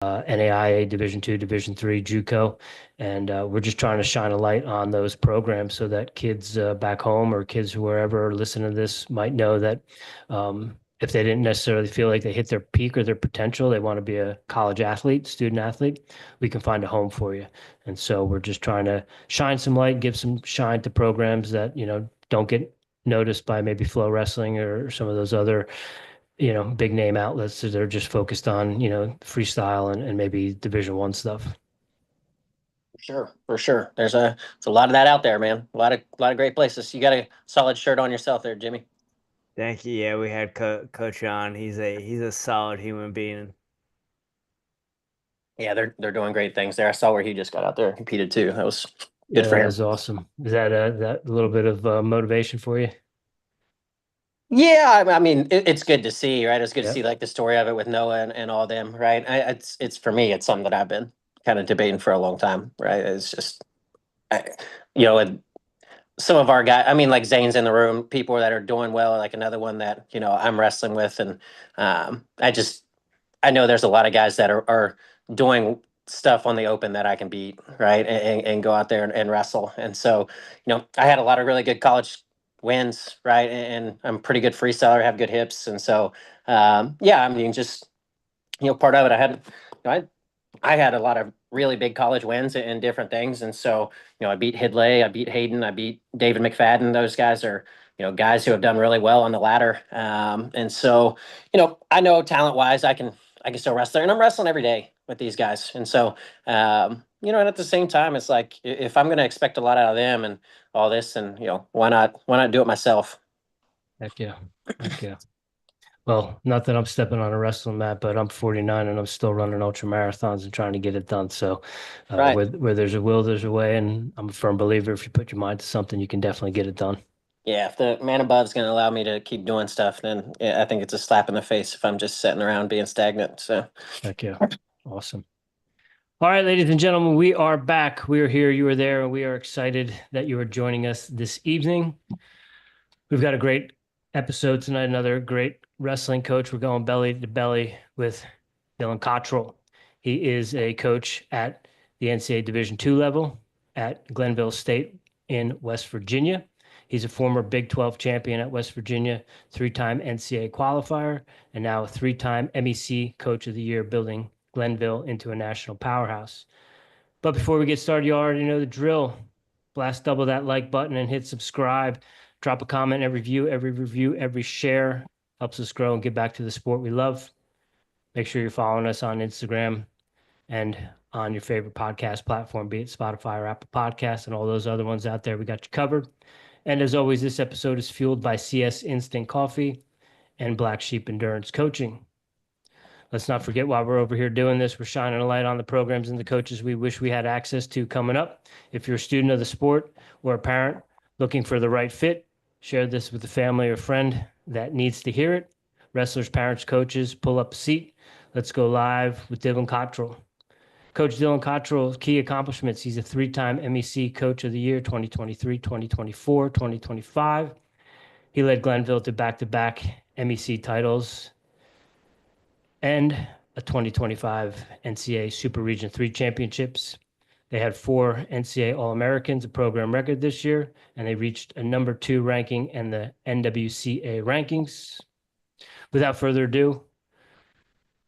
NAIA Division II, Division III, JUCO, and we're just trying to shine a light on those programs so that kids back home or kids wherever are listening to this might know that if they didn't necessarily feel like they hit their peak or their potential, they want to be a college athlete, student athlete, we can find a home for you. And so we're just trying to shine some light, give some shine to programs that, don't get noticed by maybe Flow Wrestling or some of those other big name outlets that are just focused on, freestyle and maybe Division I stuff. Sure, for sure. There's a lot of that out there, man. A lot of great places. You got a solid shirt on yourself there, Jimmy. Thank you. Yeah, we had Coach on. He's a solid human being. Yeah, they're doing great things there. I saw where he just got out there and competed too. That was good for That him. was awesome. Is that a little bit of motivation for you? Yeah, I mean, it's good to see, right? It's good to Yeah. see like the story of it with Noah and all them, right? It's for me, it's something that I've been kind of debating for a long time, right? It's just, I, and some of our guys, I mean, like Zane's in the room, people that are doing well, like another one that I'm wrestling with, and I know there's a lot of guys that are doing stuff on the open that I can beat, right? And go out there and wrestle. And so, I had a lot of really good college wins, right? And I'm a pretty good freestyler, have good hips. And so, yeah, I mean, just, part of it, I had a lot of really big college wins and different things. And so, I beat Hidlay, I beat Hayden, I beat David McFadden. Those guys are, guys who have done really well on the ladder. And so, I know talent wise, I can still wrestle, and I'm wrestling every day with these guys. And so, and at the same time, it's like if I'm going to expect a lot out of them and all this, and why not do it myself? Heck yeah. Heck yeah. Well, not that I'm stepping on a wrestling mat, but I'm 49 and I'm still running ultra marathons and trying to get it done. So, Right. where there's a will, there's a way, and I'm a firm believer if you put your mind to something, you can definitely get it done. Yeah, if the man above is going to allow me to keep doing stuff, then yeah, I think it's a slap in the face if I'm just sitting around being stagnant. So, Heck yeah. Awesome. All right, ladies and gentlemen, we are back. We are here, you are there, and we are excited that you are joining us this evening. We've got a great episode tonight, another great wrestling coach. We're going belly to belly with Dylan Cottrell. He is a coach at the NCAA Division II level at Glenville State in West Virginia. He's a former Big 12 champion at West Virginia, three-time NCAA qualifier, and now a three-time MEC Coach of the Year, building Glenville into a national powerhouse. But before we get started, you already know the drill. Blast double that like button and hit subscribe. Drop a comment, every review, every share helps us grow and get back to the sport we love. Make sure you're following us on Instagram and on your favorite podcast platform, be it Spotify or Apple Podcasts and all those other ones out there. We got you covered. And as always, this episode is fueled by CS Instant Coffee and Black Sheep Endurance Coaching. Let's not forget, while we're over here doing this, we're shining a light on the programs and the coaches we wish we had access to coming up. If you're a student of the sport or a parent looking for the right fit, share this with a family or friend that needs to hear it. Wrestlers, parents, coaches, pull up a seat. Let's go live with Dylan Cottrell. Coach Dylan Cottrell's key accomplishments: he's a three-time MEC Coach of the Year, 2023, 2024, 2025. He led Glenville to back-to-back MEC titles and a 2025 NCAA Super Region 3 championships. They had 4 NCAA All-Americans, a program record this year, and they reached a number 2 ranking in the NWCA rankings. Without further ado,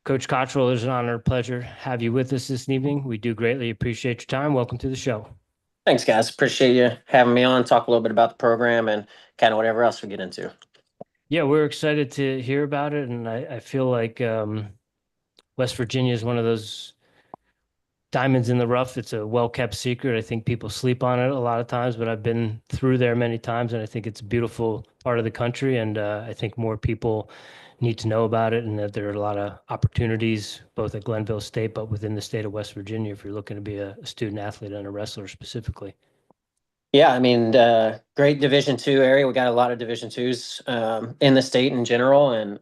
Coach Cottrell, it is an honor and pleasure to have you with us this evening. We do greatly appreciate your time. Welcome to the show. thanks, guys. Appreciate you having me on. Talk a little bit about the program and kind of whatever else we get into. Yeah, we're excited to hear about it, and I feel like West Virginia is one of those diamonds in the rough. It's a well-kept secret. I think people sleep on it a lot of times, but I've been through there many times, and I think it's a beautiful part of the country, and I think more people need to know about it, and that there are a lot of opportunities both at Glenville State, but within the state of West Virginia if you're looking to be a student athlete and a wrestler specifically. Yeah, I mean, great Division II area. We got a lot of Division IIs in the state in general, and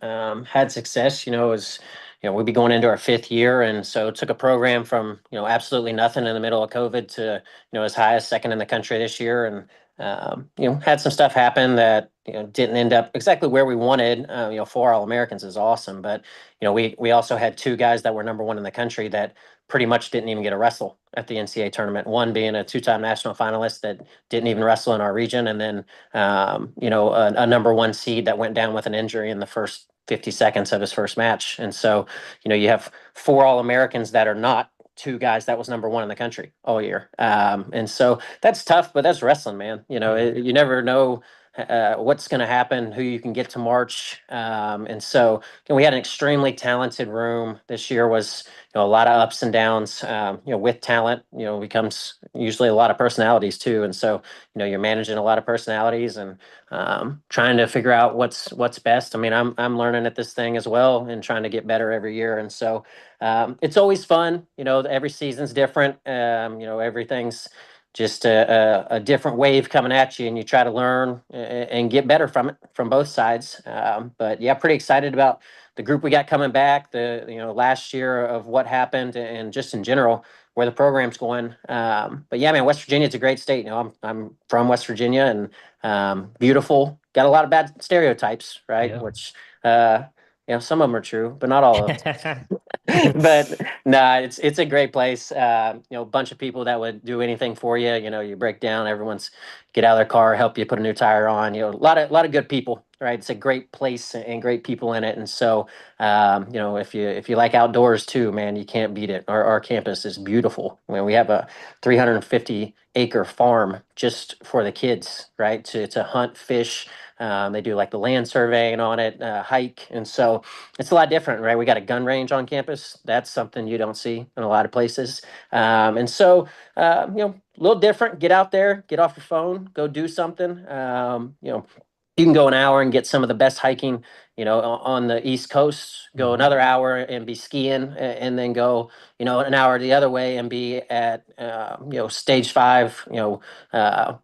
had success. We'd be going into our 5th year, and so took a program from absolutely nothing in the middle of COVID to as high as second in the country this year, and had some stuff happen that didn't end up exactly where we wanted. 4 All-Americans is awesome, but we also had 2 guys that were number 1 in the country that pretty much didn't even get a wrestle at the NCAA tournament. One being a 2-time national finalist that didn't even wrestle in our region, and then a number 1 seed that went down with an injury in the first 50 seconds of his first match. And so you have 4 All-Americans that are not 2 guys that was number 1 in the country all year. And so that's tough, but that's wrestling, man. You never know what's going to happen, who you can get to March. And so we had an extremely talented room. This year was a lot of ups and downs. With talent, becomes usually a lot of personalities too. And so you're managing a lot of personalities and trying to figure out what's best. I mean, I'm learning at this thing as well and trying to get better every year. And so it's always fun. Every season's different. Everything's just a different wave coming at you, and you try to learn and get better from it from both sides. But yeah, pretty excited about the group we got coming back. The last year of what happened, and just in general where the program's going. But yeah, man, West Virginia is a great state. I'm from West Virginia, and beautiful. Got a lot of bad stereotypes, right? Yeah. Which some of them are true, but not all of them. But nah, it's a great place. A bunch of people that would do anything for you. You break down, everyone's get out of their car, help you put a new tire on. A lot of good people, right? It's a great place and great people in it. And so, if you like outdoors too, man, you can't beat it. Our campus is beautiful. I mean, we have a 350-acre farm just for the kids, right? To hunt, fish. They do like the land surveying on it, hike, and so it's a lot different, right? We got a gun range on campus. That's something you don't see in a lot of places. And so, a little different. Get out there, get off your phone, go do something. You can go an hour and get some of the best hiking, on the East Coast, go another hour and be skiing, and then go, an hour the other way and be at, stage 5,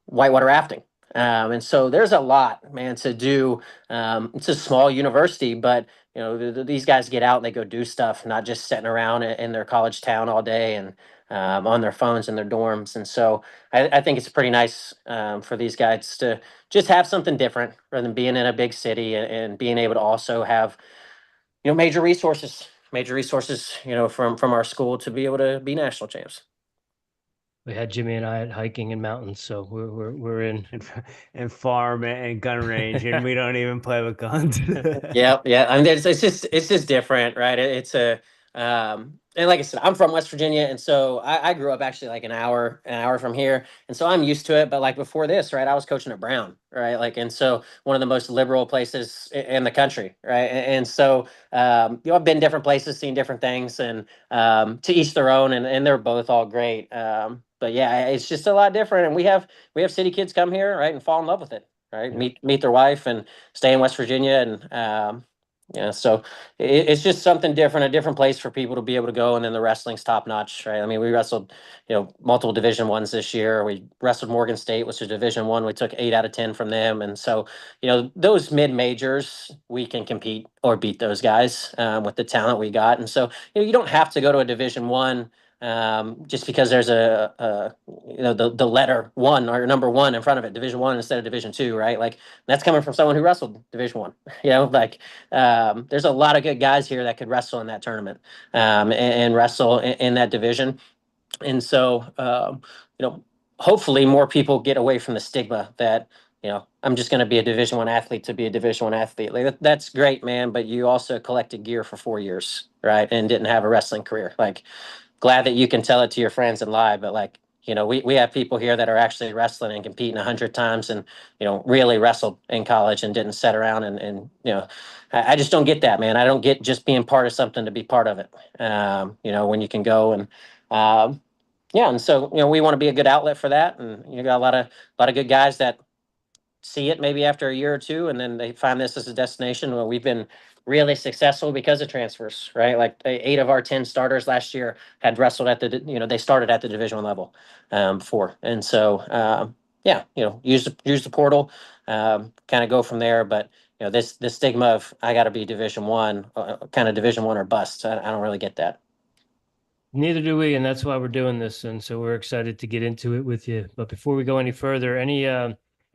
whitewater rafting. And so there's a lot, man, to do. It's a small university, but these guys get out and they go do stuff, not just sitting around in their college town all day and on their phones in their dorms. And so I think it's pretty nice for these guys to just have something different rather than being in a big city, and being able to also have major resources from our school to be able to be national champs. We had Jimmy and I at hiking and mountains, so we're in. and farm and gun range, and we don't even play with guns. Yeah. I mean, it's just different, right? It's a and like I said, I'm from West Virginia, and so I grew up actually like an hour from here, and so I'm used to it. But like before this, right, I was coaching at Brown, right, like, and so one of the most liberal places in the country, right, and so I've been different places, seen different things, and to each their own, and they're both all great. But yeah, it's just a lot different, and we have city kids come here, right, and fall in love with it, right, Yeah. meet their wife and stay in West Virginia, and so it's just something different, a different place for people to be able to go. And then the wrestling's top notch, right? I mean, we wrestled, multiple Division 1s this year. We wrestled Morgan State, which is Division 1. We took 8 out of 10 from them, and so those mid majors we can compete or beat those guys with the talent we got. And so you don't have to go to a Division 1 just because there's the letter 1 or number 1 in front of it, Division 1 instead of Division 2, right? Like that's coming from someone who wrestled Division 1. Like there's a lot of good guys here that could wrestle in that tournament and wrestle in that division. And so hopefully more people get away from the stigma that I'm just going to be a Division 1 athlete to be a Division 1 athlete. Like that's great, man, but you also collected gear for 4 years, right, and didn't have a wrestling career. Like, glad that you can tell it to your friends and lie, but like we have people here that are actually wrestling and competing 100 times, and really wrestled in college and didn't sit around, and I just don't get that, man. I don't get just being part of something to be part of it. When you can go and yeah, and so we want to be a good outlet for that, and you got a lot of good guys that see it maybe after a year or two, and then they find this as a destination. Well, we've been really successful because of transfers, right? Like 8 of our 10 starters last year had wrestled at they started at the Division 1 level before. And so, yeah, use the portal, kind of go from there. But, this stigma of I got to be Division 1, kind of Division 1 or bust. I don't really get that. Neither do we, and that's why we're doing this. And so we're excited to get into it with you. But before we go any further, any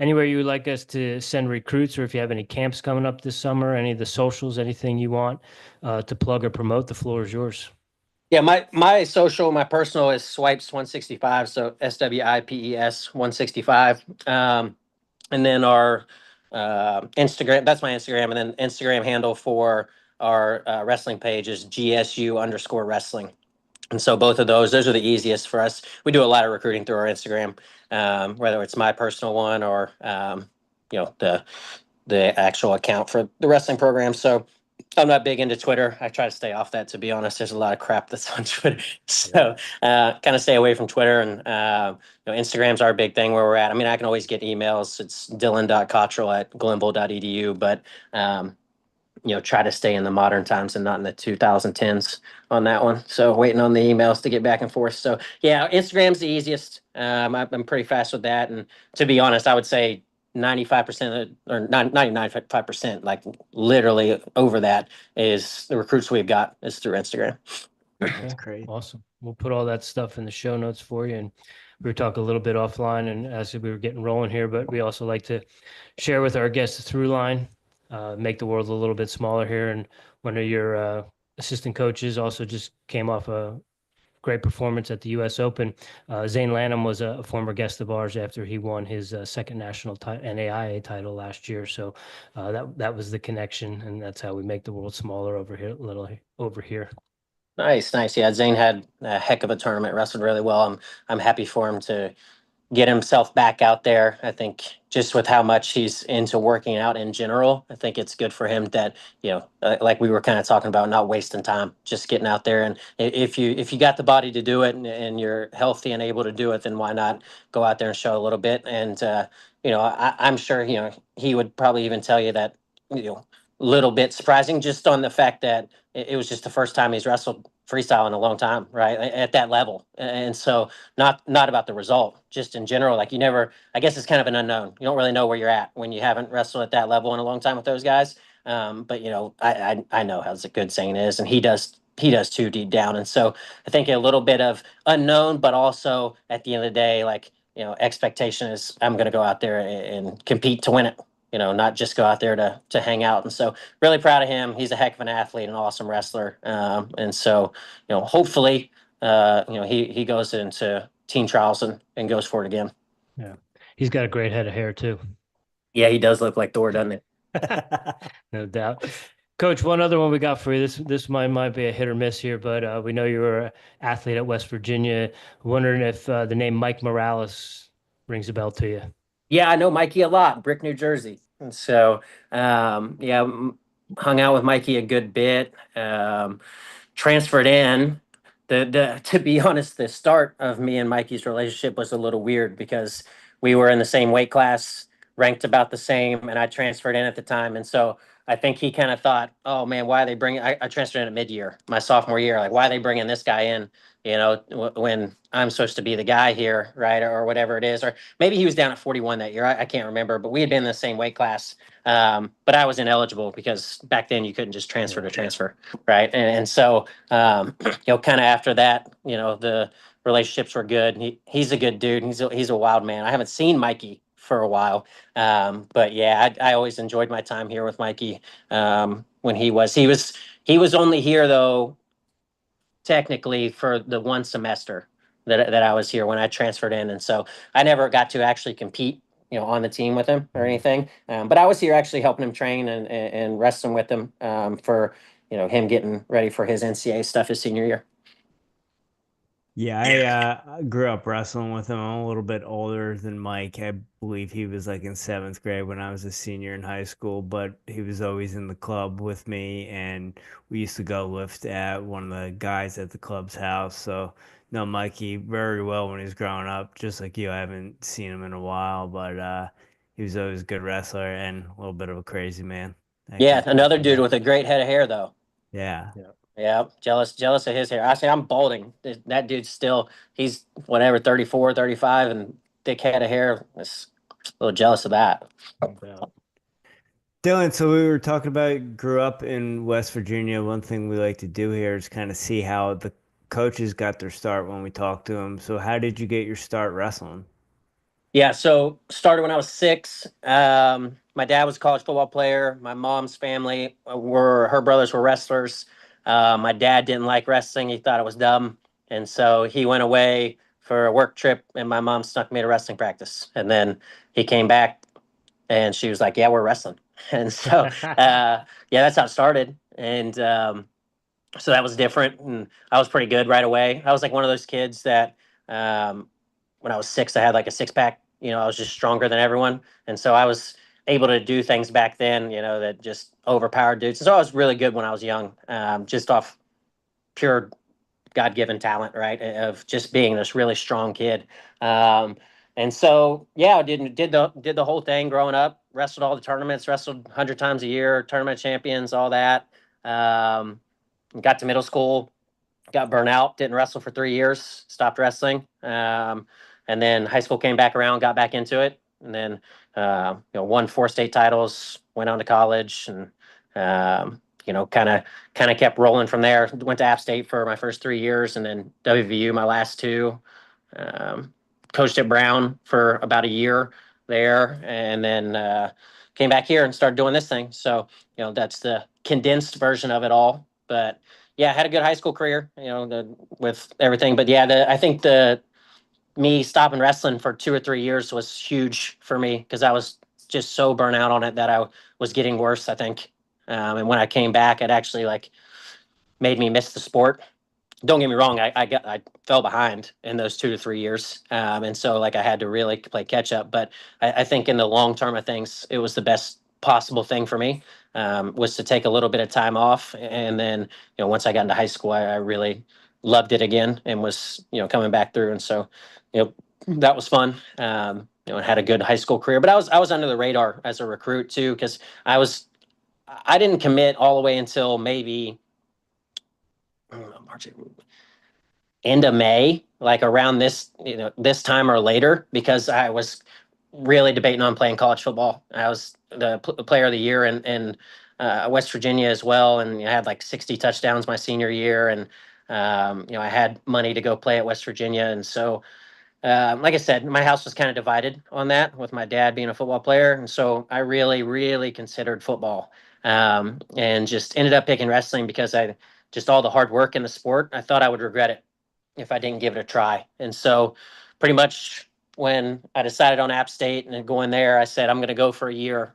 Anywhere you would like us to send recruits, or if you have any camps coming up this summer, any of the socials, anything you want to plug or promote, the floor is yours. Yeah, my social, my personal is swipes 165. So SWIPES 165. And then our Instagram, that's my Instagram. And then Instagram handle for our wrestling page is GSU_wrestling. And so both of those are the easiest for us. We do a lot of recruiting through our Instagram, whether it's my personal one or the actual account for the wrestling program. So I'm not big into Twitter. I try to stay off that, to be honest. There's a lot of crap that's on Twitter. So kind of stay away from Twitter. And Instagram's our big thing where we're at. I mean, I can always get emails. It's dylan.cottrell@glenville.edu. But try to stay in the modern times and not in the 2010s on that one. So waiting on the emails to get back and forth. So yeah, Instagram's the easiest. I'm pretty fast with that. And to be honest, I would say 95% or 99.5%, like literally over that, is the recruits we've got is through Instagram. That's great. Awesome. We'll put all that stuff in the show notes for you. And we were talking a little bit offline and as we were getting rolling here, but we also like to share with our guests the through line, make the world a little bit smaller here. And one of your assistant coaches also just came off a great performance at the U.S. Open. Zane Lanham was a former guest of ours after he won his second national NAIA title last year. So that was the connection, and that's how we make the world smaller over here, little over here. Nice, nice. Yeah, Zane had a heck of a tournament, wrestled really well. I'm happy for him to get himself back out there. I think just with how much he's into working out in general, I think it's good for him that, like we were kind of talking about, not wasting time, just getting out there. And if you got the body to do it and you're healthy and able to do it, then why not go out there and show a little bit? And, I'm sure, he would probably even tell you that, little bit surprising just on the fact that it was just the first time he's wrestled freestyle in a long time, right? At that level. And so not about the result, just in general. Like you never, I guess it's kind of an unknown. You don't really know where you're at when you haven't wrestled at that level in a long time with those guys. But I know how good Zane is, and he does too deep down. And so I think a little bit of unknown, but also at the end of the day, like expectation is I'm going to go out there and compete to win it. Not just go out there to hang out. And so really proud of him. He's a heck of an athlete, an awesome wrestler. And so hopefully he goes into team trials and goes for it again. Yeah. He's got a great head of hair too. Yeah, he does look like Thor, doesn't he? No doubt. Coach, one other one we got for you. This might be a hit or miss here, but we know you were an athlete at West Virginia. Wondering if the name Mike Morales rings a bell to you. Yeah, I know Mikey a lot, Brick, New Jersey. And so, hung out with Mikey a good bit. Transferred in. To be honest, the start of me and Mikey's relationship was a little weird because we were in the same weight class, ranked about the same, and I transferred in at the time. And so I think he kind of thought, "Oh man, why are they bringing?" I transferred in at mid-year, my sophomore year. Like, why are they bringing this guy in? When I'm supposed to be the guy here, right, or whatever it is, or maybe he was down at 41 that year. I can't remember, but we had been in the same weight class. But I was ineligible because back then you couldn't just transfer to transfer, right? And so, kind of after that, the relationships were good. He's a good dude. He's a wild man. I haven't seen Mikey for a while, but yeah, I always enjoyed my time here with Mikey. When he was only here though, technically for the one semester that I was here when I transferred in, and so I never got to actually compete, on the team with him or anything. But I was here actually helping him train and wrestling with him for him getting ready for his NCAA stuff his senior year. Yeah, I grew up wrestling with him. I'm a little bit older than Mike. I believe he was like in seventh grade when I was a senior in high school, but he was always in the club with me, and we used to go lift at one of the guys at the club's house. So, know Mikey very well when he was growing up, just like you. I haven't seen him in a while, but he was always a good wrestler and a little bit of a crazy man. Yeah, another dude with a great head of hair though. Yeah. Yeah, jealous of his hair. I say I'm balding. That dude's he's whatever, 34, 35 and thick head of hair. I'm a little jealous of that. Yeah. Dylan, so we were talking about grew up in West Virginia. One thing we like to do here is kind of see how the coaches got their start when we talk to them. So how did you get your start wrestling? Yeah, so started when I was 6. My dad was a college football player. My mom's family her brothers were wrestlers. My dad didn't like wrestling. He thought it was dumb. And so he went away for a work trip, and my mom snuck me to wrestling practice. And then he came back, and she was like, "Yeah, we're wrestling." And so, yeah, that's how it started. And so that was different, and I was pretty good right away. I was like one of those kids that um, when I was 6, I had like a six pack. I was just stronger than everyone, and so I was able to do things back then. That just overpowered dudes. So I was really good when I was young, just off pure God given talent, right? Of just being this really strong kid. And so yeah, I did the whole thing growing up. Wrestled all the tournaments. Wrestled 100 times a year. Tournament champions, all that. Um, Got to middle school, got burnt out, didn't wrestle for 3 years, stopped wrestling. And then high school came back around, got back into it, and then won 4 state titles, went on to college, and kind of kept rolling from there. Went to App State for my first 3 years, and then WVU my last 2. Um, Coached at Brown for about a year there, and then came back here and started doing this thing. So that's the condensed version of it all. But yeah, I had a good high school career, with everything. But yeah, I think the me stopping wrestling for 2 or 3 years was huge for me because I was just so burnt out on it that I was getting worse, I think. And when I came back, it actually like made me miss the sport. Don't get me wrong, I fell behind in those 2 to 3 years, and so like I had to really play catch up. But I think in the long term of things, it was the best possible thing for me, was to take a little bit of time off, and then once I got into high school, I really loved it again and was coming back through, and so that was fun. And had a good high school career, but I was under the radar as a recruit too because I didn't commit all the way until maybe March, end of May, like around this time or later, because I was really debating on playing college football. I was the player of the year in West Virginia as well, and I had like 60 touchdowns my senior year, and I had money to go play at West Virginia, and so like I said, my house was kind of divided on that with my dad being a football player. And so I really, really considered football, and just ended up picking wrestling because just all the hard work in the sport, I thought I would regret it if I didn't give it a try. And so pretty much when I decided on App State and going there, I said, I'm going to go for a year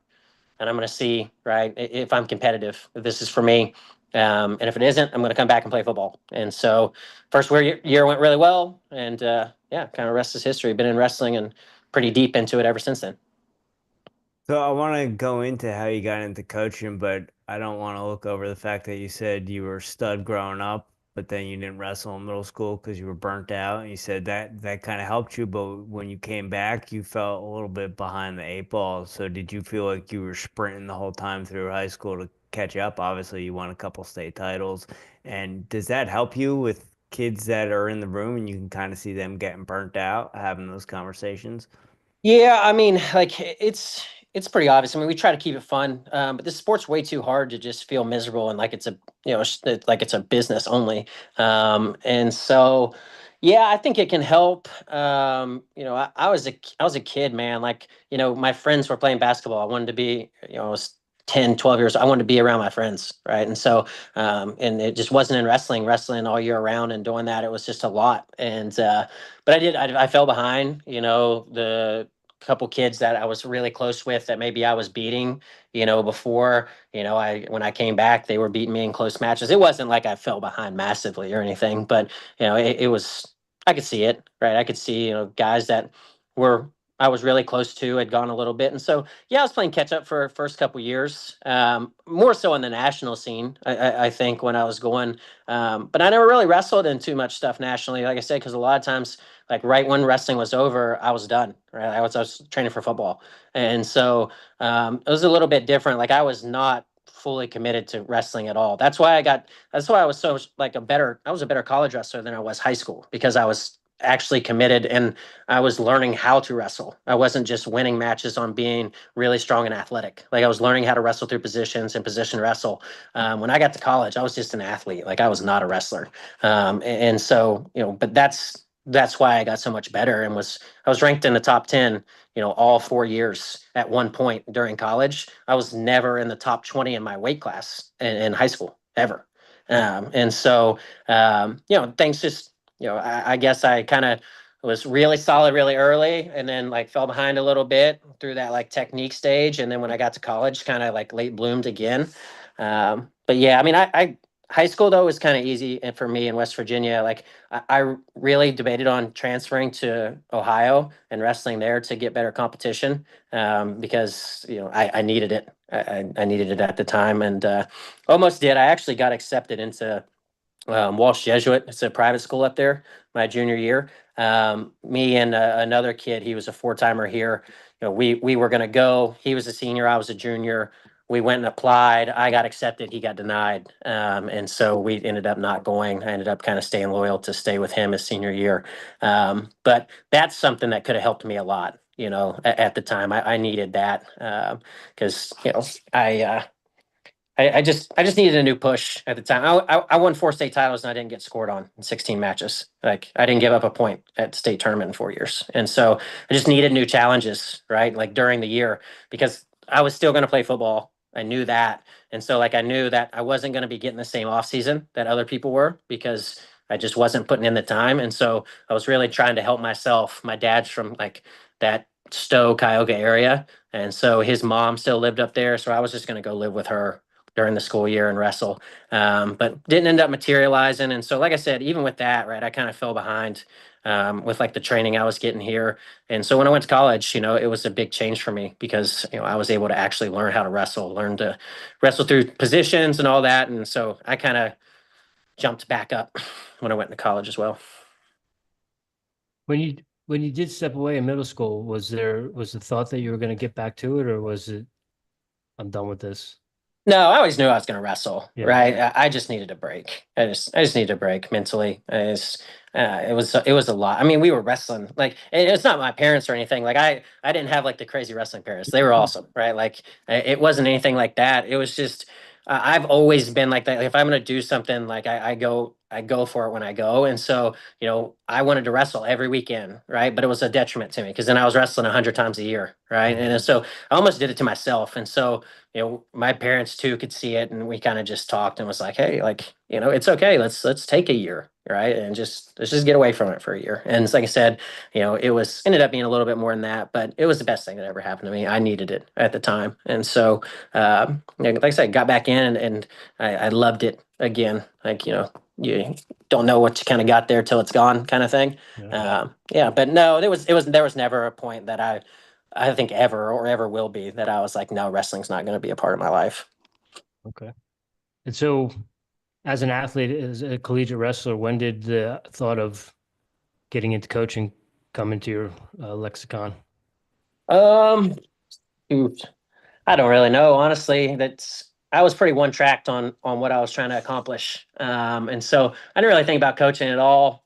and I'm going to see, right, if I'm competitive, if this is for me. And if it isn't, I'm going to come back and play football. And so first year went really well. And yeah, kind of rest is history. Been in wrestling and pretty deep into it ever since then. So I want to go into how you got into coaching, but I don't want to look over the fact that you said you were a stud growing up, but then you didn't wrestle in middle school because you were burnt out. And you said that kind of helped you, but when you came back, you felt a little bit behind the 8 ball. So did you feel like you were sprinting the whole time through high school to catch up? Obviously, you won a couple state titles. And does that help you with kids that are in the room and you can kind of see them getting burnt out, having those conversations? Yeah, I mean, like it's pretty obvious. I mean, we try to keep it fun, but this sport's way too hard to just feel miserable and like it's a like it's a business only. And so, yeah, I think it can help. I was a kid, man. Like my friends were playing basketball. I wanted to be, I was 10, 12 years. I wanted to be around my friends, right? And so, and it just wasn't in wrestling all year round and doing that. It was just a lot. And but I fell behind. The couple kids that I was really close with that maybe I was beating, before, when I came back, they were beating me in close matches. It wasn't like I fell behind massively or anything, but it was, I could see it, right? I could see, guys that were, I was really close to had gone a little bit. And so, yeah, I was playing catch up for first couple years, more so in the national scene, I think when I was going, but I never really wrestled in too much stuff nationally, like I said, because a lot of times, like right when wrestling was over, I was done. Right, I was training for football, and so it was a little bit different. Like I was not fully committed to wrestling at all. That's why I got. That's why I was so like a better. I was a better college wrestler than I was high school because I was actually committed and I was learning how to wrestle. I wasn't just winning matches on being really strong and athletic. Like I was learning how to wrestle through positions and position wrestle. When I got to college, I was just an athlete. Like I was not a wrestler. And so but that's why I got so much better and I was ranked in the top 10, all 4 years at one point during college. I was never in the top 20 in my weight class in high school ever. And so, things just, I guess I kind of was really solid really early and then like fell behind a little bit through that like technique stage. And then when I got to college, kind of like late bloomed again. But yeah, I mean, I high school though was kind of easy and for me in West Virginia. Like I really debated on transferring to Ohio and wrestling there to get better competition because I needed it. I needed it at the time and almost did. I actually got accepted into Walsh Jesuit. It's a private school up there. My junior year, me and another kid. He was a four-timer here. We were going to go. He was a senior. I was a junior. We went and applied. I got accepted. He got denied, and so we ended up not going. I ended up kind of staying loyal to stay with him his senior year. But that's something that could have helped me a lot. At the time, I needed that because I just needed a new push at the time. I won 4 state titles and I didn't get scored on in 16 matches. Like I didn't give up a point at the state tournament in 4 years. And so I just needed new challenges, right? Like during the year, because I was still going to play football. I knew that. And so like I knew that I wasn't going to be getting the same off season that other people were because I just wasn't putting in the time. And so I was really trying to help myself. My dad's from like that Stowe, Cuyahoga area. And so his mom still lived up there. So I was just going to go live with her during the school year and wrestle, but didn't end up materializing. And so, like I said, even with that, right, I kind of fell behind with like the training I was getting here. And so when I went to college, it was a big change for me because I was able to actually learn how to wrestle, learn to wrestle through positions and all that. And so I kind of jumped back up when I went to college as well. When you did step away in middle school, was the thought that you were going to get back to it, or was it I'm done with this? No, I always knew I was going to wrestle, Yeah. right? I just needed a break. I just needed a break mentally. It was a lot. I mean, we were wrestling like and it's not my parents or anything. Like I didn't have like the crazy wrestling parents. They were awesome, right? Like it wasn't anything like that. It was just I've always been like that. Like, if I'm going to do something, like I go for it when I go. And so I wanted to wrestle every weekend, right? But it was a detriment to me because then I was wrestling 100 times a year, right? And so I almost did it to myself. And so my parents too could see it, and we kind of just talked and was like, "Hey, like, it's okay. Let's take a year, right? And let's just get away from it for a year." And like I said, it was ended up being a little bit more than that, but it was the best thing that ever happened to me. I needed it at the time, and so, like I said, got back in, and I loved it again. Like you don't know what you kind of got there till it's gone, kind of thing. Yeah. Yeah, but no, there was never a point that I think ever or ever will be that I was like, no, wrestling's not going to be a part of my life. Okay. And so, as an athlete, as a collegiate wrestler, when did the thought of getting into coaching come into your lexicon? Um, Oof, I don't really know, honestly. I was pretty one tracked on what I was trying to accomplish, and so I didn't really think about coaching at all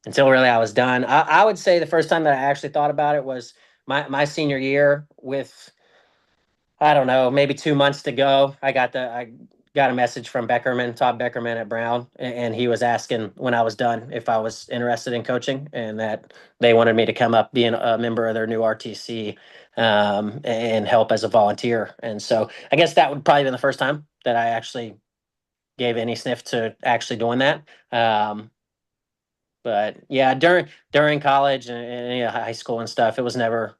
until really I was done. I would say the first time that I actually thought about it was my senior year with I don't know, maybe 2 months to go. I got a message from Todd Beckerman at Brown, and he was asking when I was done if I was interested in coaching, and that they wanted me to come up, being a member of their new RTC, and help as a volunteer. And so I guess that would probably been the first time that I actually gave any sniff to actually doing that. But yeah, during college and high school and stuff, it was never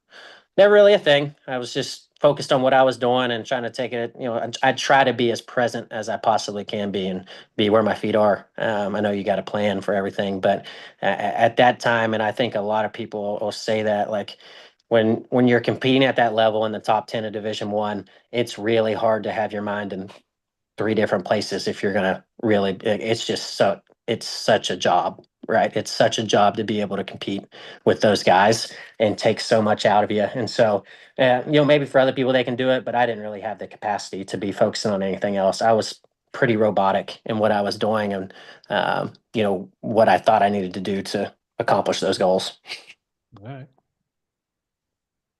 really a thing. I was just focused on what I was doing and trying to take it. I try to be as present as I possibly can be and be where my feet are. I know you got a plan for everything, but at that time, and I think a lot of people will say that, like when you're competing at that level in the top 10 of Division I, it's really hard to have your mind in 3 different places if you're gonna really. It's such a job, right? It's such a job to be able to compete with those guys and take so much out of you. And so, maybe for other people they can do it, but I didn't really have the capacity to be focusing on anything else. I was pretty robotic in what I was doing and what I thought I needed to do to accomplish those goals. All right.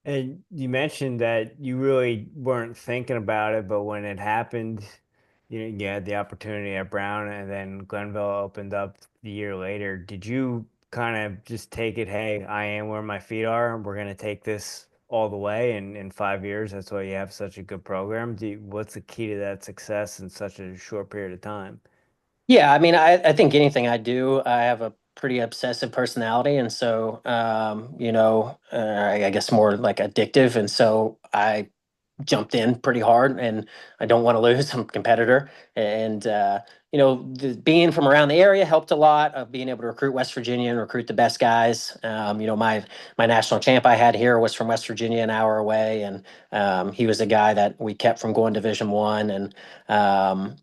And you mentioned that you really weren't thinking about it, but when it happened, you had the opportunity at Brown, and then Glenville opened up the year later. Did you kind of just take it, hey, I am where my feet are, and we're going to take this all the way, and in 5 years, that's why you have such a good program? What's the key to that success in such a short period of time? Yeah, I mean, I think anything I do, I have a pretty obsessive personality, and so I guess more like addictive, and so I jumped in pretty hard, and I don't want to lose. I'm a competitor, and being from around the area helped a lot of being able to recruit West Virginia and recruit the best guys. My national champ I had here was from West Virginia, an hour away, and he was a guy that we kept from going Division I, and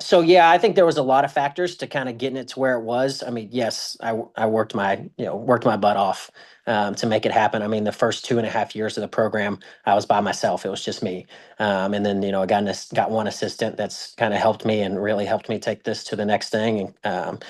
so yeah, I think there was a lot of factors to kind of getting it to where it was. I mean, yes, I worked my butt off to make it happen. I mean, the first 2.5 years of the program, I was by myself. It was just me. And then, I got one assistant that's kind of helped me and really helped me take this to the next thing. And,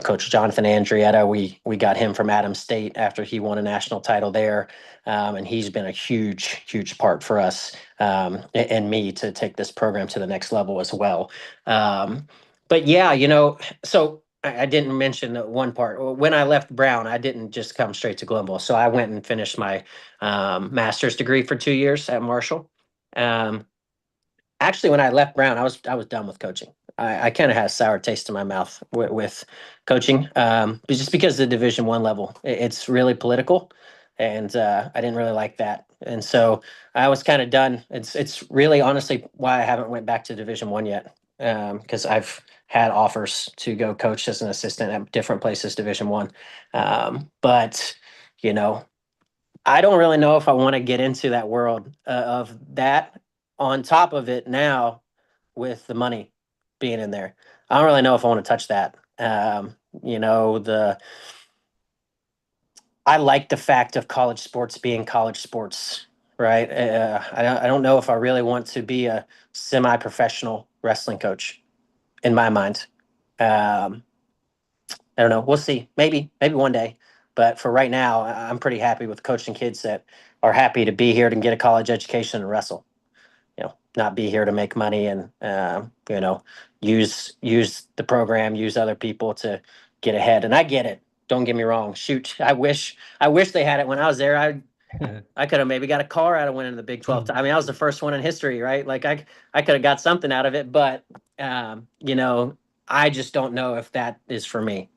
Coach Jonathan Andrietta, we got him from Adams State after he won a national title there. And he's been a huge, huge part for us and me to take this program to the next level as well. But yeah, so I didn't mention that one part. When I left Brown, I didn't just come straight to Glenville. So I went and finished my master's degree for 2 years at Marshall. Um, Actually, when I left Brown, I was done with coaching. I kind of had a sour taste in my mouth with coaching, but just because the Division I level, it's really political, and I didn't really like that, and so I was kind of done. It's really honestly why I haven't went back to Division I yet, because I've had offers to go coach as an assistant at different places Division I, but you know I don't really know if I want to get into that world of that. On top of it now, with the money being in there, I don't really know if I want to touch that. The I like the fact of college sports being college sports, right? I don't know if I really want to be a semi-professional wrestling coach in my mind. Um, I don't know. We'll see. Maybe one day. But for right now, I'm pretty happy with coaching kids that are happy to be here to get a college education and wrestle. Not be here to make money and use the program, use other people to get ahead. And I get it. Don't get me wrong. Shoot, I wish they had it when I was there. I could have maybe got a car out of winning the Big 12. I mean, I was the first one in history, right? Like I could have got something out of it, but I just don't know if that is for me.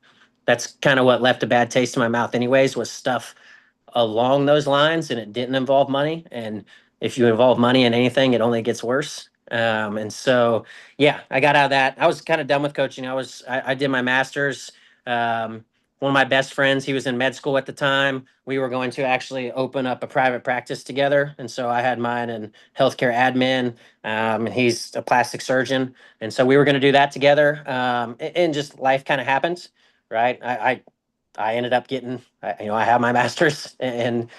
That's kind of what left a bad taste in my mouth anyways, was stuff along those lines, and it didn't involve money. And if you involve money in anything, it only gets worse. And so, yeah, I got out of that. I was kind of done with coaching. I did my master's. One of my best friends, he was in med school at the time. We were going to actually open up a private practice together. And so I had mine in healthcare admin, and he's a plastic surgeon. And so we were going to do that together. And just life kind of happens, right? I ended up getting, I have my master's and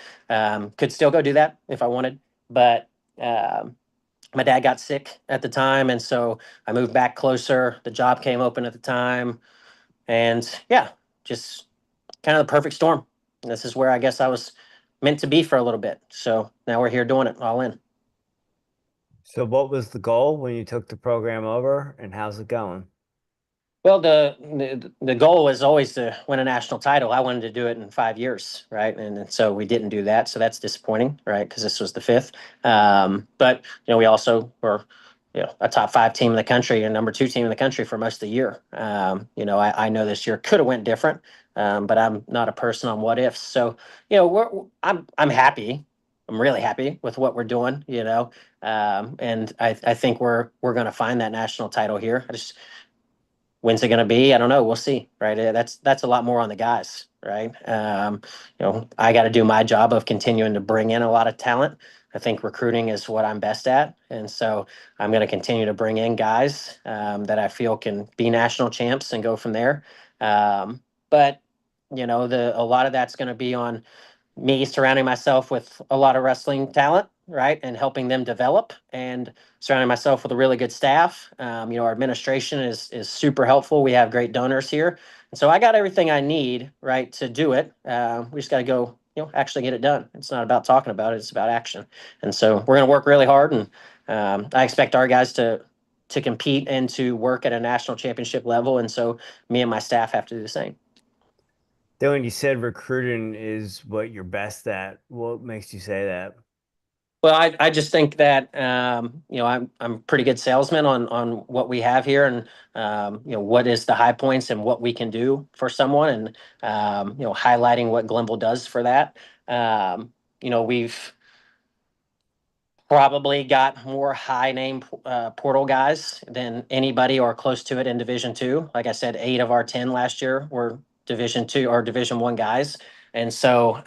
could still go do that if I wanted. But my dad got sick at the time. And so I moved back closer. The job came open at the time. And yeah, just kind of the perfect storm. This is where I guess I was meant to be for a little bit. So now we're here doing it all in. So, what was the goal when you took the program over, and how's it going? Well, the goal was always to win a national title. I wanted to do it in 5 years, right? And so we didn't do that, so that's disappointing, right? Because this was the fifth. But we also were, a top 5 team in the country and number 2 team in the country for most of the year. I know this year could have went different, but I'm not a person on what ifs. So I'm happy. I'm really happy with what we're doing. And I think we're going to find that national title here. When's it going to be? I don't know. We'll see, right? That's a lot more on the guys, right? I got to do my job of continuing to bring in a lot of talent. I think recruiting is what I'm best at, and so I'm going to continue to bring in guys that I feel can be national champs and go from there. But a lot of that's going to be on me surrounding myself with a lot of wrestling talent, right, and helping them develop, and surrounding myself with a really good staff. Our administration is super helpful. We have great donors here, and so I got everything I need, right, to do it. We just got to go, actually get it done. It's not about talking about it; it's about action. And so we're going to work really hard, and I expect our guys to compete and to work at a national championship level. And so me and my staff have to do the same. Dylan, you said recruiting is what you're best at. What makes you say that? Well, I just think that I'm a pretty good salesman on what we have here, and what is the high points and what we can do for someone, and highlighting what Glenville does for that. We've probably got more high name portal guys than anybody or close to it in Division II. Like I said, 8 of our 10 last year were Division II or Division I guys, and so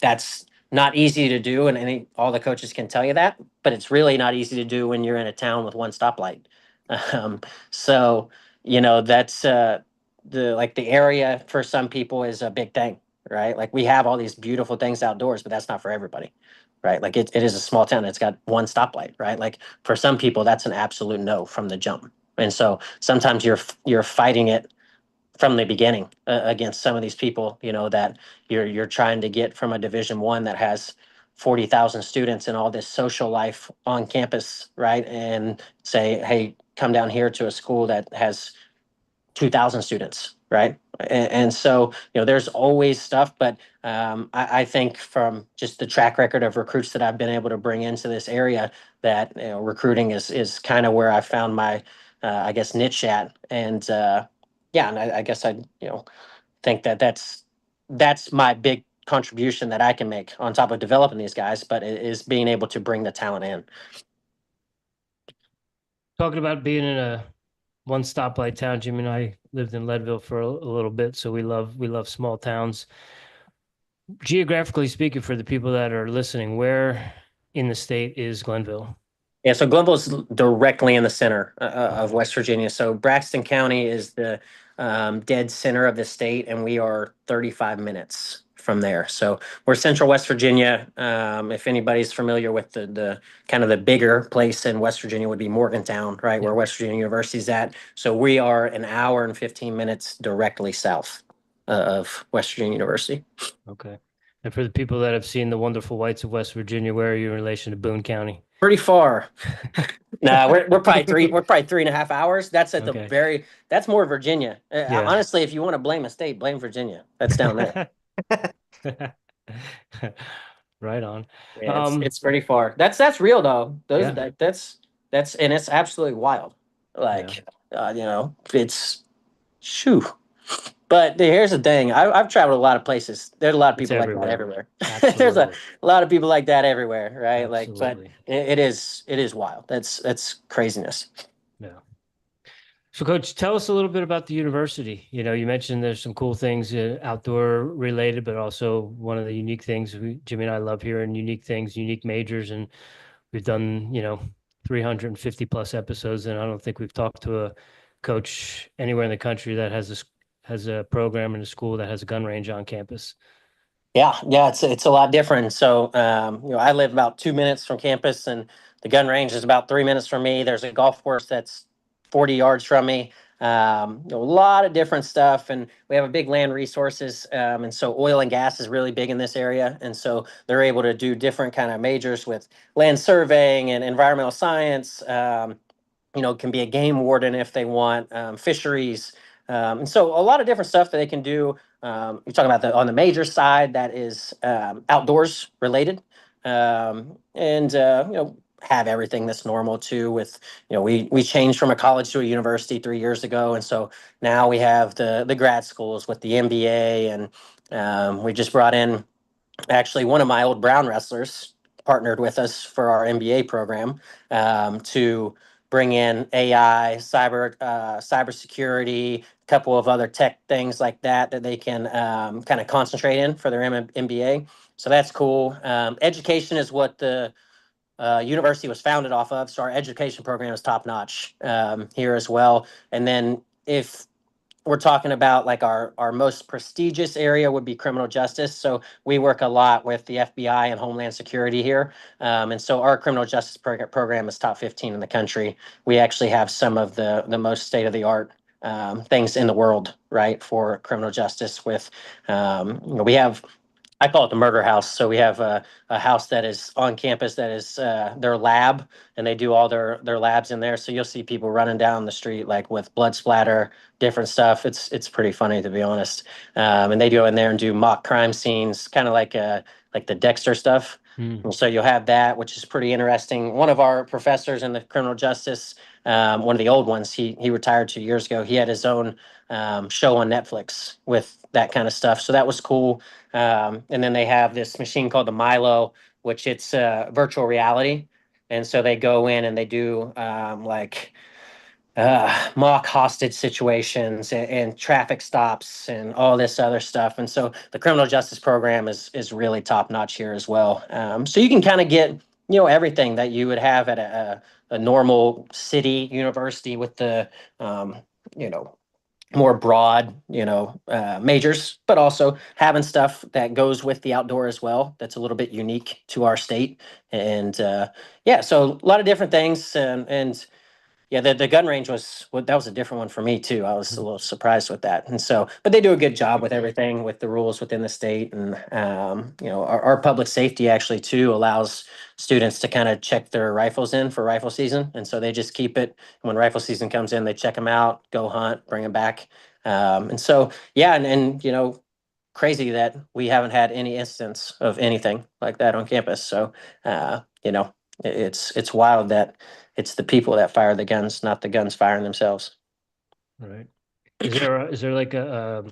that's not easy to do, and all the coaches can tell you that. But it's really not easy to do when you're in a town with one stoplight. So that's the area for some people is a big thing, right? Like we have all these beautiful things outdoors, but that's not for everybody, right? Like it is a small town. It's got one stoplight, right? Like for some people, that's an absolute no from the jump. And so sometimes you're fighting it from the beginning against some of these people, that you're trying to get from a Division I that has 40,000 students and all this social life on campus, right? And say, hey, come down here to a school that has 2,000 students, right? And so, there's always stuff, but I think from just the track record of recruits that I've been able to bring into this area, that recruiting is kind of where I found my, I guess, niche at. And yeah, and I guess I, think that that's my big contribution that I can make on top of developing these guys, but it is being able to bring the talent in. Talking about being in a one stoplight town, Jimmy and I lived in Leadville for a little bit, so we love small towns. Geographically speaking, for the people that are listening, where in the state is Glenville? Yeah, so Glenville's directly in the center of West Virginia. So Braxton County is the dead center of the state, and we are 35 minutes from there. So we're central West Virginia. If anybody's familiar with the kind of the bigger place in West Virginia would be Morgantown, right, where West Virginia University is at. So we are an hour and 15 minutes directly south of West Virginia University. Okay. And for the people that have seen the wonderful whites of West Virginia, where are you in relation to Boone County? Pretty far. Nah, we're probably 3.5 hours. That's at Okay. the very, that's more Virginia. Yeah. Honestly, if you want to blame a state, blame Virginia. That's down there. Right on. Yeah, it's pretty far. That's real though. Those Yeah. that's and it's absolutely wild. Like it's shoo. But here's the thing. I've traveled a lot of places. There's a lot of It's people like that everywhere. everywhere. There's a lot of people like that everywhere, right? Like, but Absolutely. it is wild. That's craziness. Yeah. So, Coach, tell us a little bit about the university. You mentioned there's some cool things outdoor related, but also one of the unique things Jimmy and I love hearing unique things, unique majors, and we've done 350 plus episodes, and I don't think we've talked to a coach anywhere in the country that has a program in a school that has a gun range on campus. Yeah, it's a lot different. So, I live about 2 minutes from campus, and the gun range is about 3 minutes from me. There's a golf course that's 40 yards from me. A lot of different stuff, and we have a big land resources, and so oil and gas is really big in this area, and so they're able to do different kind of majors with land surveying and environmental science. Can be a game warden if they want, fisheries. And so a lot of different stuff that they can do. You're talking about on the major side that is outdoors related, and have everything that's normal too. With we changed from a college to a university 3 years ago, and so now we have the grad schools with the MBA, and we just brought in actually one of my old Brown wrestlers partnered with us for our MBA program, to bring in AI, cybersecurity, a couple of other tech things like that they can kind of concentrate in for their MBA. So that's cool. Education is what the university was founded off of. So our education program is top notch here as well. And then if we're talking about like our most prestigious area would be criminal justice. So we work a lot with the FBI and Homeland Security here. And so our criminal justice program is top 15 in the country. We actually have some of the most state-of-the-art things in the world, right, for criminal justice with, we have, I call it the murder house. So we have a house that is on campus that is their lab, and they do all their labs in there. So you'll see people running down the street like with blood splatter, different stuff. It's pretty funny, to be honest. And they go in there and do mock crime scenes, kind of like the Dexter stuff. And so you'll have that, which is pretty interesting. One of our professors in the criminal justice, one of the old ones, he retired 2 years ago. He had his own show on Netflix with that kind of stuff. So that was cool. And then they have this machine called the Milo, which it's virtual reality. And so they go in and they do like mock hostage situations and traffic stops and all this other stuff. And so the criminal justice program is really top notch here as well. So you can kind of get everything that you would have at a normal city university with the you know more broad majors, but also having stuff that goes with the outdoor as well. That's a little bit unique to our state. And yeah, so a lot of different things. And yeah, the gun range that was a different one for me too. I was a little surprised with that. And so, but they do a good job with everything, with the rules within the state. And our public safety actually too allows students to kind of check their rifles in for rifle season. And so they just keep it. When rifle season comes in, they check them out, go hunt, bring them back. And so, yeah, and crazy that we haven't had any instance of anything like that on campus. So, it's wild that it's the people that fire the guns, not the guns firing themselves. Right. Is there like a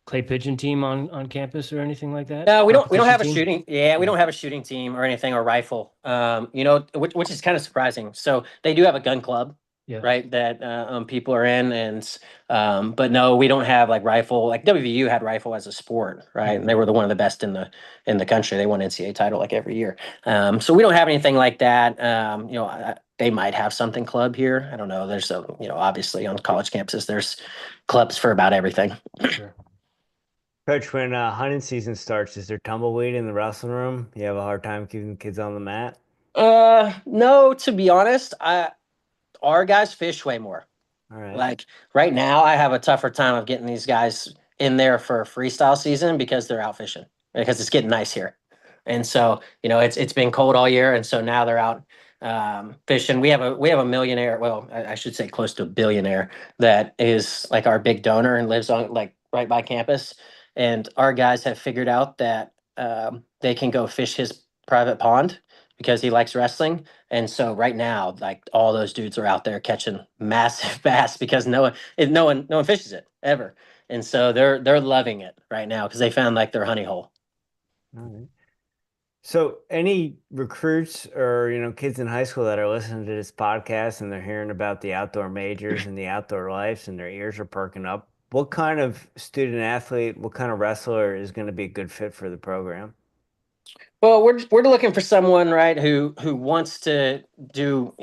clay pigeon team on campus or anything like that? No, we don't have a Competition team? shooting. Yeah, we don't have a shooting team or anything or rifle. Which is kind of surprising. So they do have a gun club, Yeah. right? That people are in, and but no, we don't have like rifle. Like WVU had rifle as a sport, right? And they were one of the best in the country. They won NCAA title like every year. So we don't have anything like that. They might have something club here. I don't know. There's obviously on college campuses, there's clubs for about everything. Sure. Coach, when hunting season starts, is there tumbleweed in the wrestling room? You have a hard time keeping the kids on the mat? No, to be honest, our guys fish way more. All right. Like right now, I have a tougher time of getting these guys in there for freestyle season because they're out fishing because it's getting nice here. And so, it's been cold all year, and so now they're out fishing. We have a millionaire, well, I should say close to a billionaire, that is like our big donor and lives on like right by campus. And our guys have figured out that they can go fish his private pond because he likes wrestling. And so right now, like all those dudes are out there catching massive bass because no one fishes it ever. And so they're loving it right now because they found like their honey hole. All right. So any recruits or kids in high school that are listening to this podcast and they're hearing about the outdoor majors and the outdoor lives and their ears are perking up, what kind of student athlete, what kind of wrestler is going to be a good fit for the program? Well, we're looking for someone, right, who wants to do,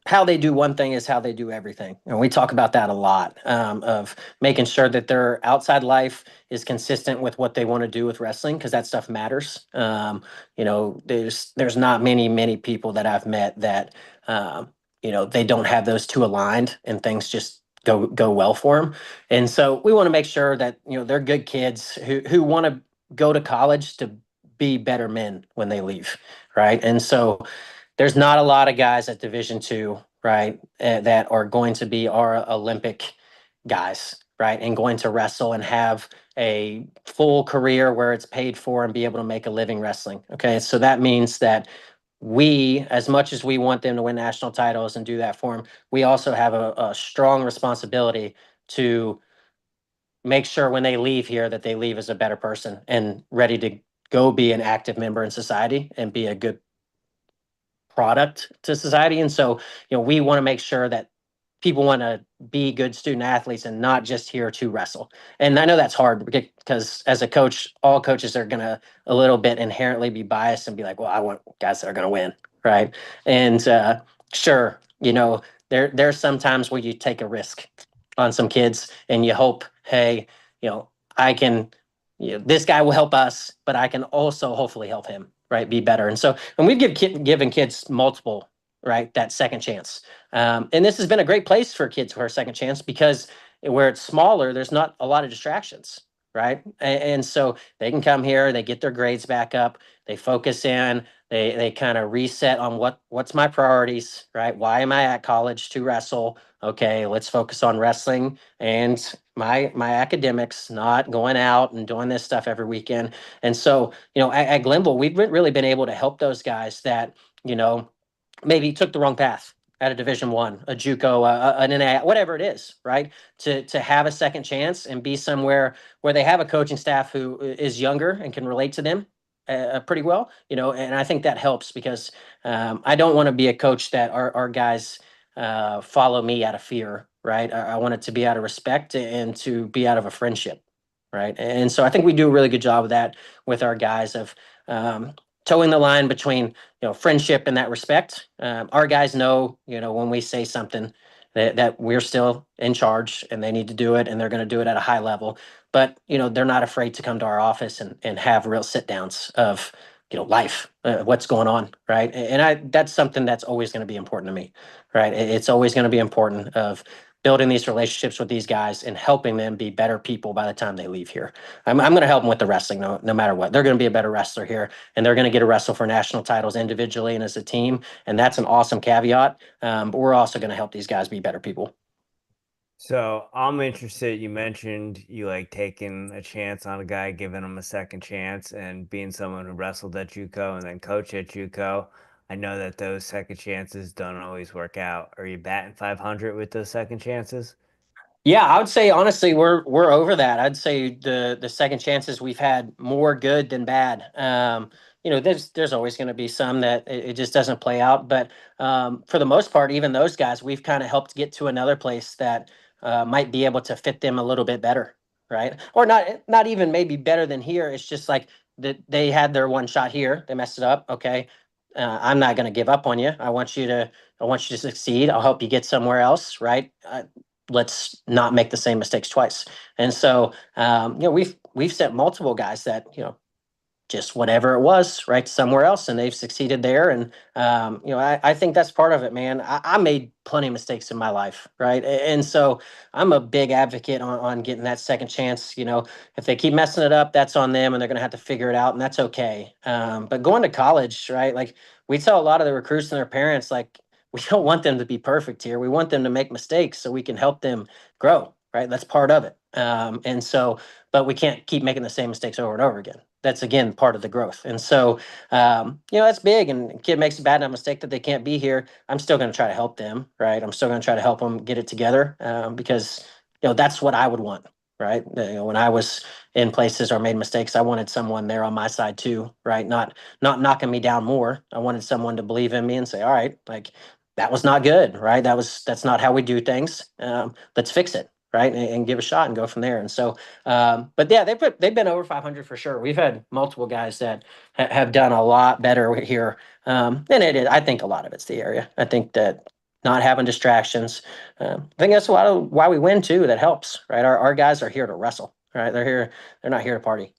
how they do one thing is how they do everything. And we talk about that a lot, of making sure that their outside life is consistent with what they want to do with wrestling, because that stuff matters. There's not many people that I've met that they don't have those two aligned and things just go well for them. And so we want to make sure that they're good kids who want to go to college to be better men when they leave, right? And so there's not a lot of guys at Division II, right, that are going to be our Olympic guys, right, and going to wrestle and have a full career where it's paid for and be able to make a living wrestling. Okay, so that means that we, as much as we want them to win national titles and do that for them, we also have a strong responsibility to make sure when they leave here that they leave as a better person and ready to go be an active member in society and be a good product to society. And so, we want to make sure that people want to be good student athletes and not just here to wrestle. And I know that's hard because as a coach, all coaches are going to a little bit inherently be biased and be like, well, I want guys that are going to win. Right. And sure, there's some times where you take a risk on some kids and you hope, hey, I can, this guy will help us, but I can also hopefully help him, right, be better. And so, and we've given kids multiple, right, that second chance. And this has been a great place for kids for a second chance because where it's smaller, there's not a lot of distractions, right? And so they can come here, they get their grades back up, they focus in, They kind of reset on what's my priorities, right? Why am I at college to wrestle? Okay, let's focus on wrestling and my academics, not going out and doing this stuff every weekend. And so, at Glenville, we've really been able to help those guys that, maybe took the wrong path at a Division I, a JUCO, an NAIA, whatever it is, right? To have a second chance and be somewhere where they have a coaching staff who is younger and can relate to them pretty well, and I think that helps because I don't want to be a coach that our guys follow me out of fear, right? I want it to be out of respect and to be out of a friendship, right? And so I think we do a really good job of that with our guys of towing the line between friendship and that respect. Our guys know, when we say something that we're still in charge and they need to do it and they're going to do it at a high level. But, they're not afraid to come to our office and have real sit downs of, life, what's going on. Right. And that's something that's always going to be important to me. Right. It's always going to be important of building these relationships with these guys and helping them be better people by the time they leave here. I'm going to help them with the wrestling no matter what. They're going to be a better wrestler here and they're going to get to wrestle for national titles individually and as a team. And that's an awesome caveat. But we're also going to help these guys be better people. So I'm interested. You mentioned you like taking a chance on a guy, giving him a second chance, and being someone who wrestled at JUCO and then coached at JUCO. I know that those second chances don't always work out. Are you batting 500 with those second chances? Yeah, I would say honestly, we're over that. I'd say the second chances we've had more good than bad. There's always going to be some that it just doesn't play out, but for the most part, even those guys, we've kind of helped get to another place that might be able to fit them a little bit better, right? Or not even maybe better than here. It's just like that they had their one shot here, they messed it up. Okay, I'm not going to give up on you. I want you to succeed. I'll help you get somewhere else, right? Let's not make the same mistakes twice. And so, we've sent multiple guys that, just whatever it was, right, somewhere else, and they've succeeded there. And I think that's part of it, man. I made plenty of mistakes in my life, right? And so I'm a big advocate on getting that second chance. If they keep messing it up, that's on them, and they're going to have to figure it out, and that's okay. But going to college, right? Like we tell a lot of the recruits and their parents, like we don't want them to be perfect here. We want them to make mistakes so we can help them grow, right? That's part of it. And so, but we can't keep making the same mistakes over and over again. That's again part of the growth. And so, that's big. And a kid makes a bad enough mistake that they can't be here. I'm still going to try to help them, right? I'm still going to try to help them get it together because that's what I would want, right? When I was in places or made mistakes, I wanted someone there on my side too, right? Not knocking me down more. I wanted someone to believe in me and say, all right, like that was not good, right? That's not how we do things. Let's fix it, right? And give a shot and go from there. And so, but yeah, they've been over 500 for sure. We've had multiple guys that have done a lot better here. And I think a lot of it's the area. I think that not having distractions. I think that's a lot of why we win too. That helps, right? Our guys are here to wrestle, right? They're here. They're not here to party.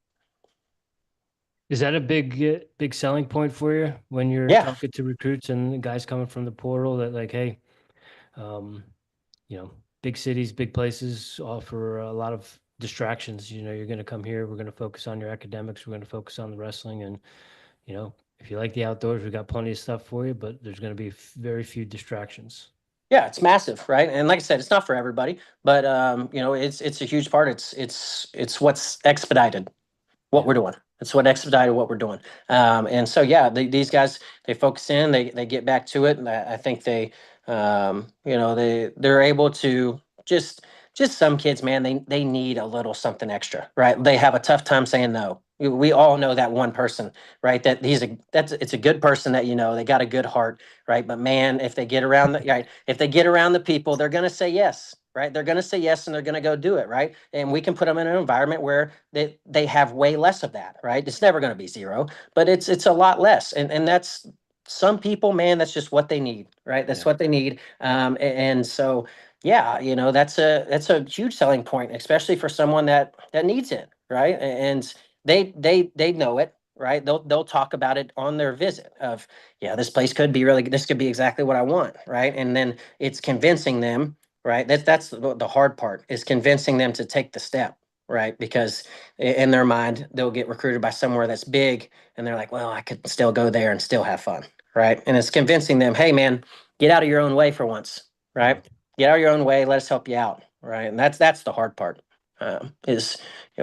Is that a big selling point for you when you're Yeah. talking to recruits and guys coming from the portal that like, hey, um, big cities, big places offer a lot of distractions. You're going to come here. We're going to focus on your academics. We're going to focus on the wrestling. And, if you like the outdoors, we've got plenty of stuff for you, but there's going to be very few distractions. Yeah, it's massive, right? And like I said, it's not for everybody, but it's a huge part. It's what's expedited what we're doing. It's what expedited what we're doing. And so, yeah, these guys, they focus in, they get back to it. And I think they're able to just some kids, man, they need a little something extra, right? They have a tough time saying no. We all know that one person, right? It's a good person that, they got a good heart, right? But man, if they get around if they get around the people, they're going to say yes, right? They're going to say yes and they're going to go do it, right? And we can put them in an environment where they have way less of that, right? It's never going to be zero, but it's a lot less. And that's some people, man, that's just what they need, right? That's what they need. And so, yeah, that's a huge selling point, especially for someone that needs it, right? And they know it, right? They'll talk about it on their visit of, yeah, this place could be this could be exactly what I want, right? And then it's convincing them, right? That's the hard part is convincing them to take the step, right? Because in their mind, they'll get recruited by somewhere that's big, and they're like, well, I could still go there and still have fun, right? And it's convincing them, hey, man, get out of your own way for once, right? Get out of your own way. Let us help you out, right? And that's the hard part, is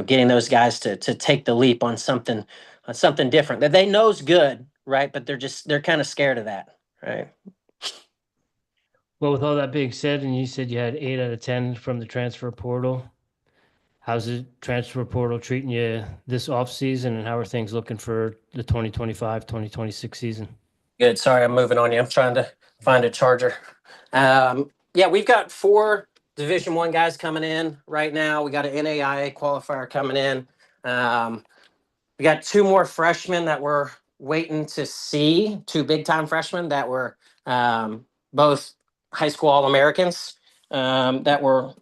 getting those guys to take the leap on something different that they know is good, right? But they're kind of scared of that, right? Well, with all that being said, and you said you had 8 out of 10 from the transfer portal, how's the transfer portal treating you this off season, and how are things looking for the 2025-2026 season? Good. Sorry, I'm moving on you. I'm trying to find a charger. Yeah, we've got 4 Division I guys coming in right now. We got an NAIA qualifier coming in. We got 2 more freshmen that we're waiting to see. 2 big time freshmen that were both high school All-Americans, that we're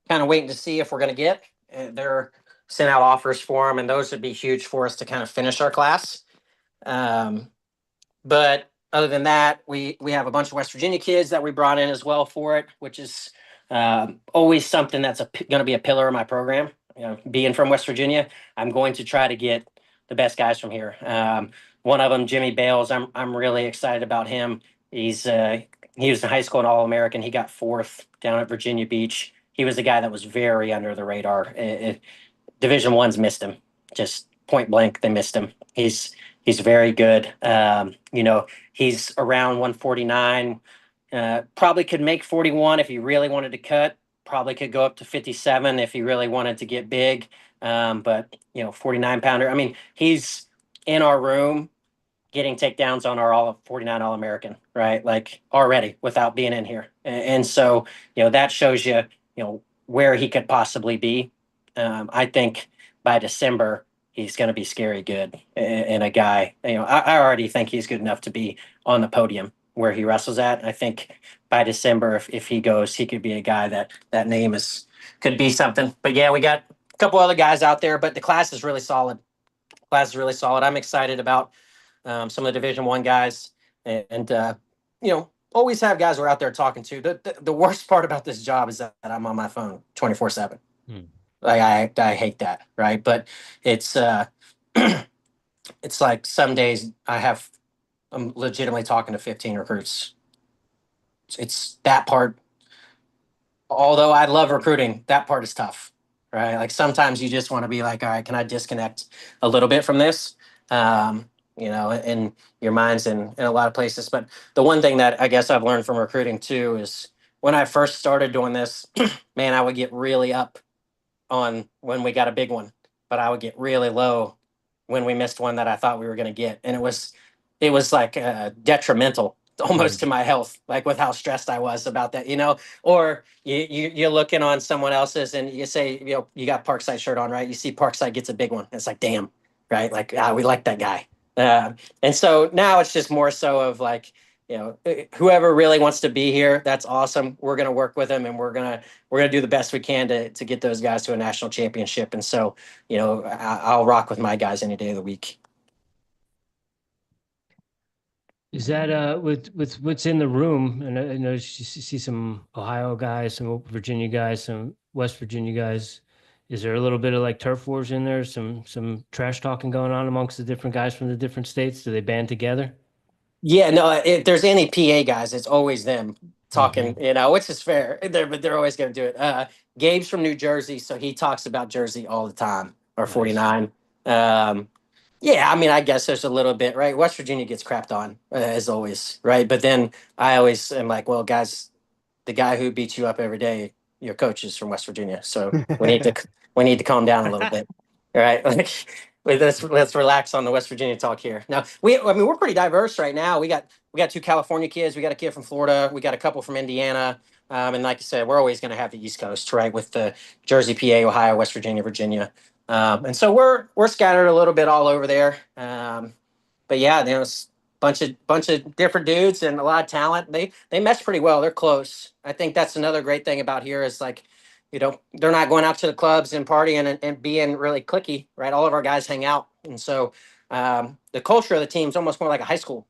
kind of waiting to see if we're going to get. They're sent out offers for them, and those would be huge for us to kind of finish our class. But other than that, we have a bunch of West Virginia kids that we brought in as well for it, which is always something that's going to be a pillar of my program. Being from West Virginia, I'm going to try to get the best guys from here. One of them, Jimmy Bales, I'm really excited about him. He was in high school an All-American. He got 4th down at Virginia Beach. He was a guy that was very under the radar. Division I's missed him, just point blank. They missed him. He's very good. He's around 149. Probably could make 41 if he really wanted to cut. Probably could go up to 57 if he really wanted to get big. But 49 pounder. I mean, he's in our room getting takedowns on our all 49 All-American, right? Like already without being in here. And so, that shows you, where he could possibly be. I think by December, he's going to be scary good, and a guy, I already think he's good enough to be on the podium where he wrestles at. I think by December, if he goes, he could be a guy that name could be something. But yeah, we got a couple other guys out there, but the class is really solid. I'm excited about some of the Division I guys, and always have guys we're out there talking to. The worst part about this job is that I'm on my phone 24/7. Like I hate that, right? But it's it's like some days I'm legitimately talking to 15 recruits. It's that part. Although I love recruiting, that part is tough, right? Like sometimes you just want to be like, all right, can I disconnect a little bit from this? And your mind's in a lot of places. But the one thing that I guess I've learned from recruiting too is when I first started doing this, man, I would get really up on when we got a big one, but I would get really low when we missed one that I thought we were going to get. And it was like detrimental almost to my health, like with how stressed I was about that, or you're looking on someone else's and you say, you got Parkside shirt on, right? You see Parkside gets a big one. It's like, damn, right? Like, we like that guy. And so now it's just more so of like, whoever really wants to be here, that's awesome. We're going to work with them, and we're going to do the best we can to get those guys to a national championship. And so, I'll rock with my guys any day of the week. Is that with what's in the room? And I know you see some Ohio guys, some Virginia guys, some West Virginia guys. Is there a little bit of like turf wars in there? Some trash talking going on amongst the different guys from the different states? Do they band together? Yeah, no, if there's any PA guys, it's always them talking, which is fair. But they're always going to do it. Gabe's from New Jersey, so he talks about Jersey all the time, or Nice. 49. Yeah, I mean, I guess there's a little bit, right? West Virginia gets crapped on, as always, right? But then I always am like, well, guys, the guy who beats you up every day, your coach is from West Virginia, so we need to calm down a little bit, right? Like, let's relax on the West Virginia talk here. Now, we're pretty diverse right now. We got 2 California kids. We got a kid from Florida. We got a couple from Indiana. And like I said, we're always going to have the East Coast, right? With the Jersey, PA, Ohio, West Virginia, Virginia. And so we're scattered a little bit all over there. But yeah, it's a bunch of different dudes and a lot of talent. They mesh pretty well. They're close. I think that's another great thing about here is like, they're not going out to the clubs and partying and being really cliquey, right? All of our guys hang out. And so the culture of the team is almost more like a high school,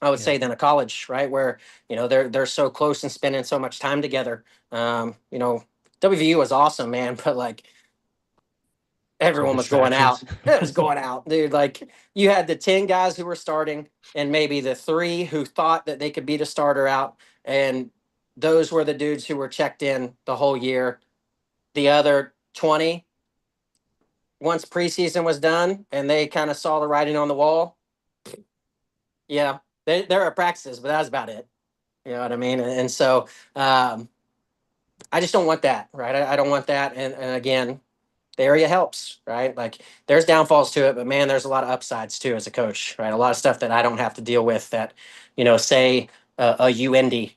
I would say, than a college, right? Where, they're so close and spending so much time together. WVU was awesome, man. But like, everyone was going out. It was going out, dude. Like you had the 10 guys who were starting and maybe the 3 who thought that they could beat a starter out. And those were the dudes who were checked in the whole year. The other 20, once preseason was done and they kind of saw the writing on the wall, yeah, they're at practices, but that's about it. You know what I mean? And so I just don't want that, right? I don't want that. And again, the area helps, right? Like there's downfalls to it, but man, there's a lot of upsides too as a coach, right? A lot of stuff that I don't have to deal with that, say a UND,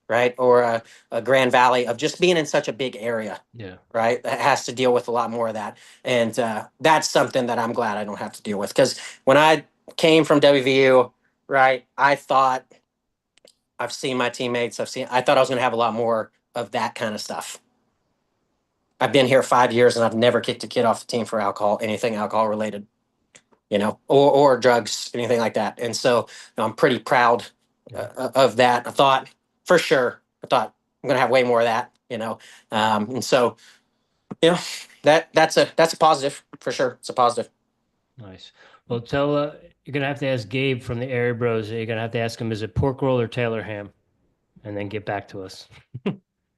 right? Or a Grand Valley of just being in such a big area. Yeah. Right. That has to deal with a lot more of that. And that's something that I'm glad I don't have to deal with. Because when I came from WVU, right, I thought I've seen my teammates, I thought I was going to have a lot more of that kind of stuff. I've been here 5 years and I've never kicked a kid off the team for alcohol, anything alcohol related, or drugs, anything like that. And so I'm pretty proud of that. I thought for sure, I'm going to have way more of that, and so, that's a positive for sure. It's a positive. Nice. Well, you're gonna have to ask Gabe from the Airey Bros. You're gonna have to ask him, is it pork roll or Taylor ham, and then get back to us.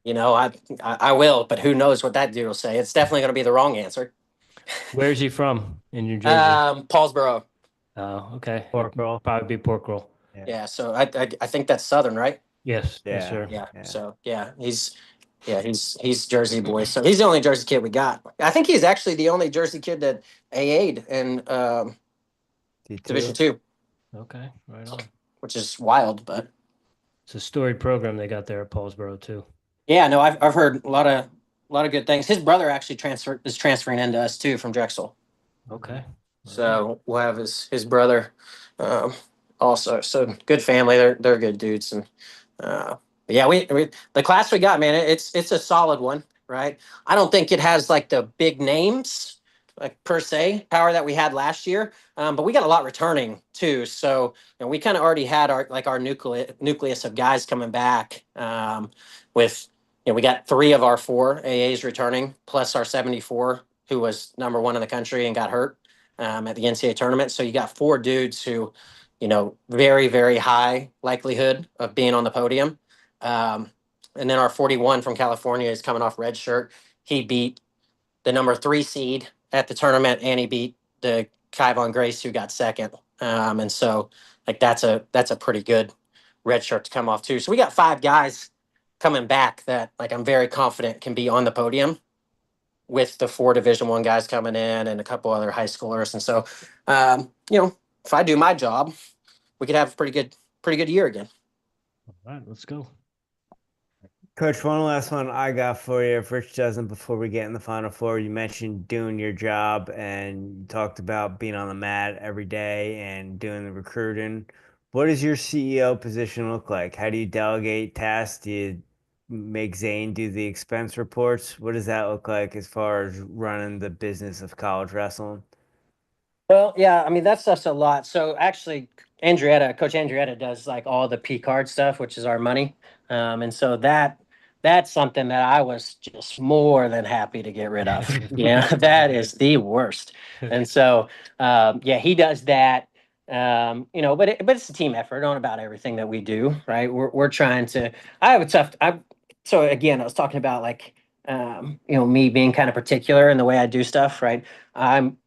I will, but who knows what that dude will say? It's definitely going to be the wrong answer. Where's he from in New Jersey? Paulsboro. Oh, okay. Pork roll. Probably be pork roll. Yeah. So I think that's Southern, right? Yes. Yes, Yeah. sir. Yeah. So yeah, he's Jersey boy. So he's the only Jersey kid we got. I think he's actually the only Jersey kid that AA'd in Division II, Okay, right on. which is wild, but It's a storied program they got there at Paulsboro too. yeah, no, I've heard a lot of good things. His brother actually is transferring into us too from Drexel. Okay. So we'll have his brother also. So good family. They're good dudes. And yeah, we the class we got, man, it's a solid one, right? I don't think it has like the big names like per se power that we had last year, but we got a lot returning too. So we kind of already had our nucleus of guys coming back with. We got 3 of our 4 AAs returning, plus our 74, who was number 1 in the country and got hurt at the NCAA tournament. So you got 4 dudes who, very, very high likelihood of being on the podium. And then our 41 from California is coming off red shirt. He beat the number 3 seed at the tournament, and he beat the Kyvon Grace, who got second. And so, like, that's a pretty good red shirt to come off too. So we got 5 guys coming back that, like, I'm very confident can be on the podium with the 4 Division I guys coming in and a couple other high schoolers. And so, if I do my job, we could have a pretty good year again. All right, let's go. Coach, one last one I got for you. If Rich doesn't, before we get in the Final Four, you mentioned doing your job and you talked about being on the mat every day and doing the recruiting. What does your CEO position look like? How do you delegate tasks? Do you make Zane do the expense reports? What does that look like as far as running the business of college wrestling? Well, yeah, I mean, that stuff's a lot. So actually, Coach Andrietta does like all the P card stuff, which is our money. And so that's something that I was just more than happy to get rid of. That is the worst. And so, yeah, he does that. But it's a team effort on about everything that we do, right? We're trying to. I have a tough. So again, I was talking about like, me being kind of particular in the way I do stuff, right? I'm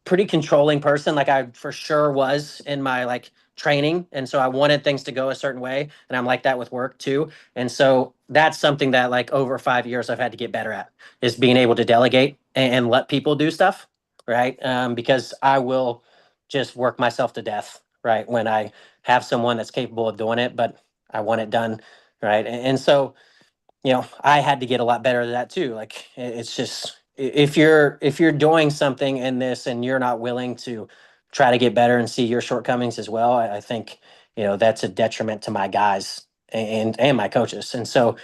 pretty controlling person, like I for sure was in my like training, and so I wanted things to go a certain way, and I'm like that with work too. And so that's something that like over 5 years I've had to get better at, is being able to delegate and let people do stuff, right? Because I will just work myself to death, right, when I have someone that's capable of doing it, but I want it done, right? And so I had to get a lot better at that too. Like it's just, if you're doing something in this and you're not willing to try to get better and see your shortcomings as well, I think that's a detriment to my guys and my coaches. And so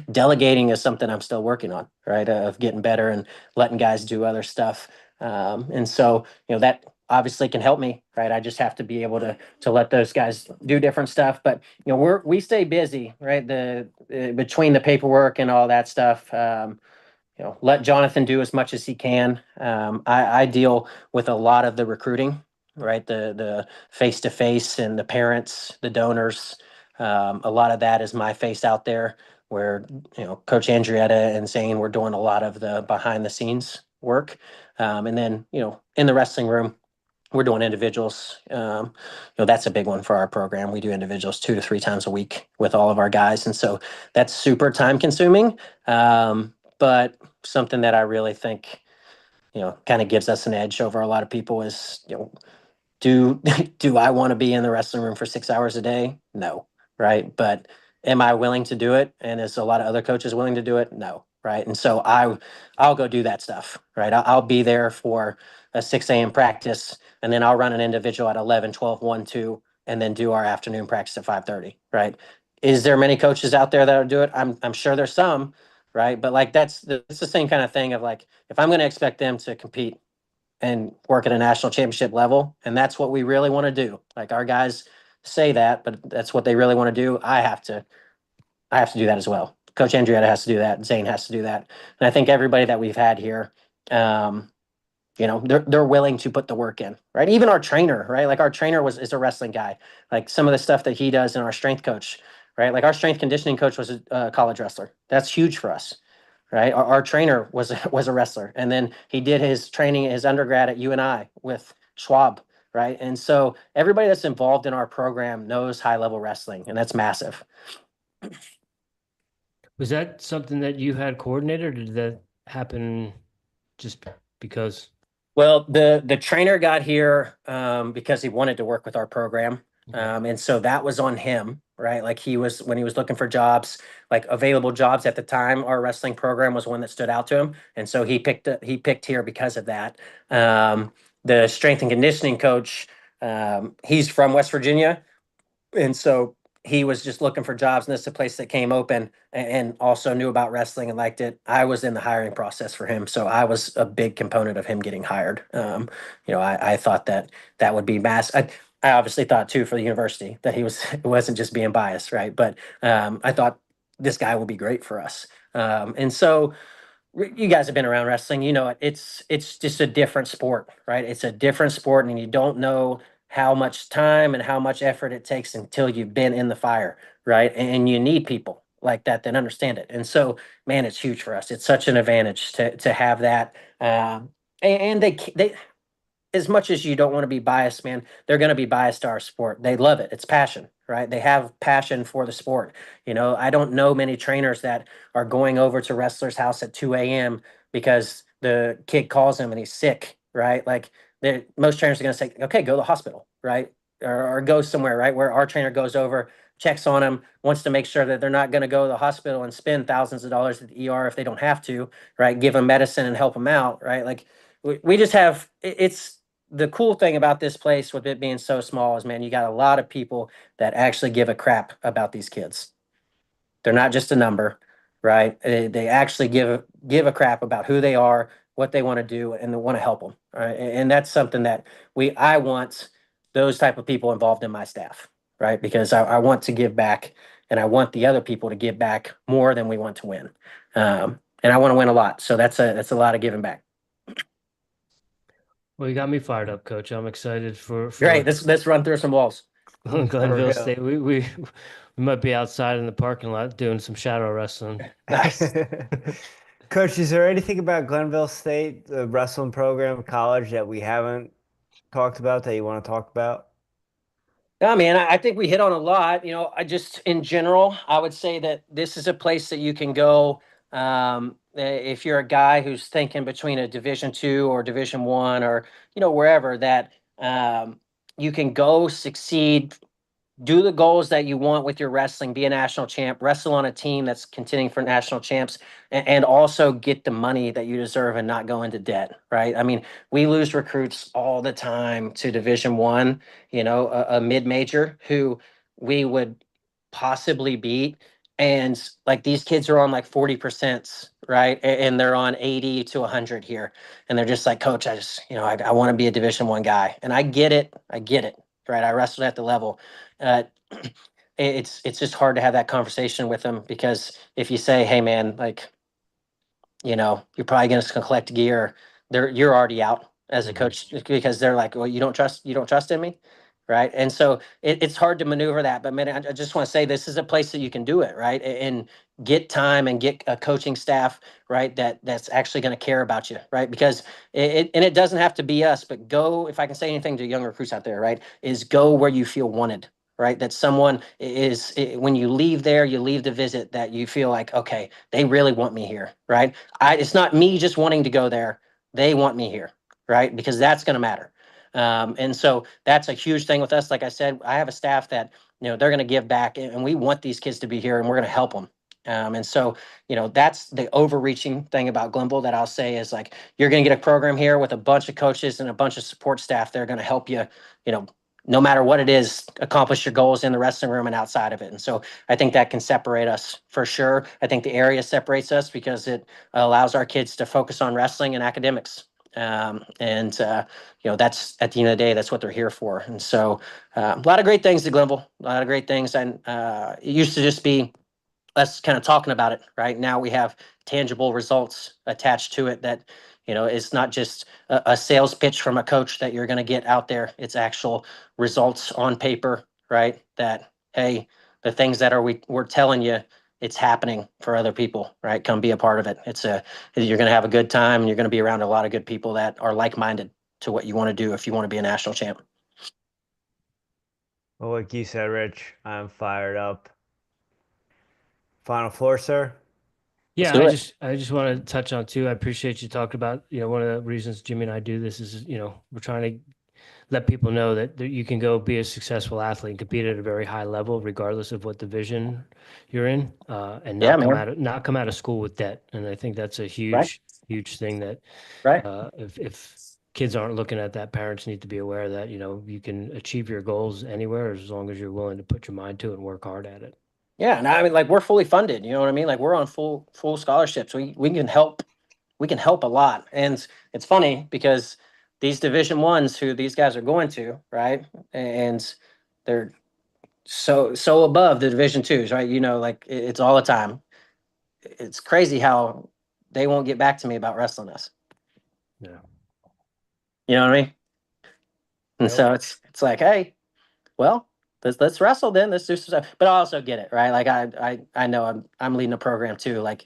delegating is something I'm still working on, right? Of getting better and letting guys do other stuff. And so that obviously can help me, right? I just have to be able to let those guys do different stuff. But we stay busy, right? The between the paperwork and all that stuff. let Jonathan do as much as he can. I deal with a lot of the recruiting, right? The face to face and the parents, the donors. A lot of that is my face out there, where Coach Andrietta and Zane were doing a lot of the behind the scenes work, and then in the wrestling room, we're doing individuals. That's a big one for our program. We do individuals 2 to 3 times a week with all of our guys, and so that's super time consuming. But something that I really think, kind of gives us an edge over a lot of people is, do do I want to be in the wrestling room for 6 hours a day? No, right? But am I willing to do it? And is a lot of other coaches willing to do it? No, right? And so I'll go do that stuff, right? I'll be there for a 6 a.m. practice, and then I'll run an individual at 11, 12, 1, 2, and then do our afternoon practice at 5:30, right? Is there many coaches out there that will do it? I'm sure there's some, right? But like it's the same kind of thing of like, if I'm going to expect them to compete and work at a national championship level, and that's what we really want to do. Like, our guys say that, but that's what they really want to do. I have to do that as well. Coach Andrietta has to do that. Zane has to do that. And I think everybody that we've had here, they're willing to put the work in, right? Even our trainer, right? Like, our trainer is a wrestling guy. Like, some of the stuff that he does, in our strength coach, right? Like, our strength conditioning coach was a college wrestler. That's huge for us, right? Our trainer was a wrestler, and then he did his training, his undergrad at UNI with Schwab, right? And so everybody that's involved in our program knows high level wrestling, and that's massive. Was that something that you had coordinated, or did that happen just because? Well, the trainer got here because he wanted to work with our program. And so that was on him, right? Like, when he was looking for jobs, like available jobs at the time, our wrestling program was one that stood out to him. And so he picked here because of that. The strength and conditioning coach, he's from West Virginia. And so he was just looking for jobs, and this is a place that came open, and also knew about wrestling and liked it. I was in the hiring process for him, so I was a big component of him getting hired. I thought that would be mass. I obviously thought too, for the university, that it wasn't just being biased, right? But I thought this guy will be great for us. And so you guys have been around wrestling, it's just a different sport, right? It's a different sport, and you don't know how much time and how much effort it takes until you've been in the fire, right? And you need people like that understand it. And so, man, it's huge for us. It's such an advantage to have that. And they, as much as you don't want to be biased, man, they're going to be biased to our sport. They love it. It's passion, right? They have passion for the sport. I don't know many trainers that are going over to wrestler's house at 2 a.m. because the kid calls him and he's sick, right? Like, most trainers are going to say, okay, go to the hospital, right? Or go somewhere, right? Where our trainer goes over, checks on them, wants to make sure that they're not going to go to the hospital and spend thousands of dollars at the ER if they don't have to, right? Give them medicine and help them out, right? Like, we just have, it's the cool thing about this place, with it being so small, is, man, you got a lot of people that actually give a crap about these kids. They're not just a number, right? They actually give a crap about who they are, what they want to do, and they want to help them. Right? And that's something that I want those type of people involved in my staff, right? Because I want to give back, and I want the other people to give back more than we want to win. And I want to win a lot, so that's a lot of giving back. Well, you got me fired up, Coach. I'm excited for Great. Let's run through some walls. Glenville State. We might be outside in the parking lot doing some shadow wrestling. Nice. Coach, is there anything about Glenville State, the wrestling program, college, that we haven't talked about that you want to talk about? Yeah, man, I think we hit on a lot. I just, in general, I would say that this is a place that you can go if you're a guy who's thinking between a Division II or Division I, or wherever, that you can go succeed, do the goals that you want with your wrestling, be a national champ, wrestle on a team that's contending for national champs, and also get the money that you deserve and not go into debt, right? I mean, we lose recruits all the time to Division I, a mid-major who we would possibly beat. And like, these kids are on like 40%, right? And they're on 80 to 100 here. And they're just like, Coach, I want to be a Division I guy. And I get it. Right? I wrestled at the level. Uh, it's just hard to have that conversation with them, because if you say, hey, man, like, you're probably going to collect gear. You're already out as a coach because they're like, well, you don't trust in me. Right. And so it's hard to maneuver that. But man, I just want to say this is a place that you can do it. Right. And get time and get a coaching staff. Right. That's actually going to care about you. Right. Because and it doesn't have to be us, but go, if I can say anything to young recruits out there, right, is go where you feel wanted. Right. That someone is, when you leave there, you leave the visit, that you feel like, okay, they really want me here. Right. It's not me just wanting to go there. They want me here. Right. Because that's going to matter. And so that's a huge thing with us. Like I said, I have a staff that, they're going to give back, and we want these kids to be here, and we're going to help them. And so, that's the overreaching thing about Glenville that I'll say is, like, you're going to get a program here with a bunch of coaches and a bunch of support staff. They're going to help you, no matter what it is, accomplish your goals in the wrestling room and outside of it. And so I think that can separate us for sure. I think the area separates us because it allows our kids to focus on wrestling and academics. That's, at the end of the day, that's what they're here for. And so a lot of great things to Glenville, a lot of great things. And it used to just be us kind of talking about it. Right now we have tangible results attached to it, that it's not just a sales pitch from a coach that you're going to get out there. It's actual results on paper. Right. That, hey, the things that we're telling you, it's happening for other people. Right. Come be a part of it. You're going to have a good time, and you're going to be around a lot of good people that are like-minded to what you want to do if you want to be a national champ. Well, like you said, Rich, I'm fired up. Final floor, sir. Yeah, do I it. just want to touch on too. I appreciate you talked about, one of the reasons Jimmy and I do this is, we're trying to let people know that you can go be a successful athlete and compete at a very high level, regardless of what division you're in, and Yeah, not come out of school with debt. And I think that's a Right. huge thing that Right. if kids aren't looking at that, parents need to be aware that, you can achieve your goals anywhere as long as you're willing to put your mind to it and work hard at it. Yeah. And I mean, like, we're fully funded, you know what I mean? Like, we're on full scholarships. We can help. We can help a lot. And it's funny because these Division 1s who these guys are going to, right? And they're so above the Division 2s, right? Like, it's all the time. It's crazy how they won't get back to me about wrestling us. Yeah. You know what I mean? And Yep. so it's like, hey, well, let's wrestle then. Let's do some stuff. But I also get it, right? Like, I know I'm leading a program too. Like,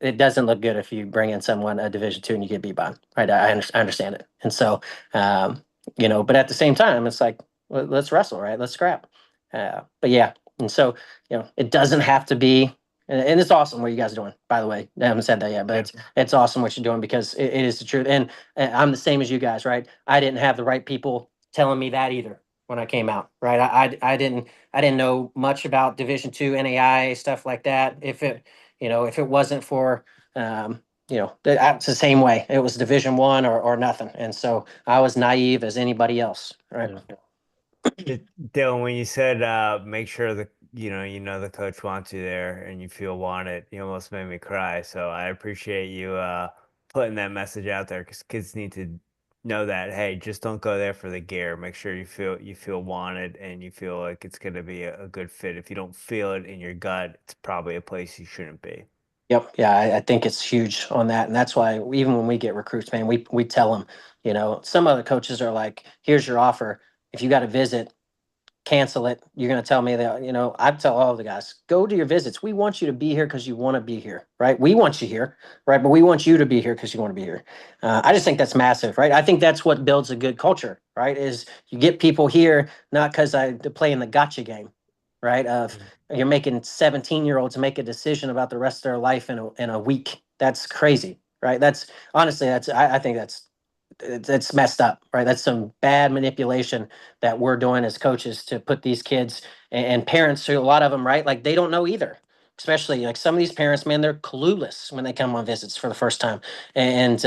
it doesn't look good if you bring in someone a Division 2 and you get beat by 'em, right? I understand it. And so, but at the same time, it's like, let's wrestle, right? Let's scrap. But yeah. And so, it doesn't have to be, and it's awesome what you guys are doing, by the way. I haven't said that yet, but it's awesome what you're doing, because it is the truth. And I'm the same as you guys, right? I didn't have the right people telling me that either when I came out, right? I didn't know much about Division 2 NAI stuff like that. If it wasn't for, it's the same way. It was Division 1 or nothing. And so I was naive as anybody else. Right. Yeah. Dylan, when you said make sure that the coach wants you there and you feel wanted, you almost made me cry. So I appreciate you putting that message out there, because kids need to know that, hey, just don't go there for the gear. Make sure you feel wanted and you feel like it's going to be a good fit. If you don't feel it in your gut, it's probably a place you shouldn't be. Yep. Yeah, I think it's huge on that. And that's why even when we get recruits, man, we tell them, some other coaches are like, here's your offer. If you got to visit, cancel it. You're going to tell me that, I tell all the guys, go to your visits. We want you to be here because you want to be here, right? We want you here, right? But we want you to be here because you want to be here. I just think that's massive, right? I think that's what builds a good culture, right? Is you get people here, not because I to play in the gotcha game, right? Of you're making 17-year-olds make a decision about the rest of their life in a week. That's crazy, right? That's honestly, I think it's messed up, right? That's some bad manipulation that we're doing as coaches to put these kids and parents, a lot of them, right? Like, they don't know either. Especially like some of these parents, man, they're clueless when they come on visits for the first time. And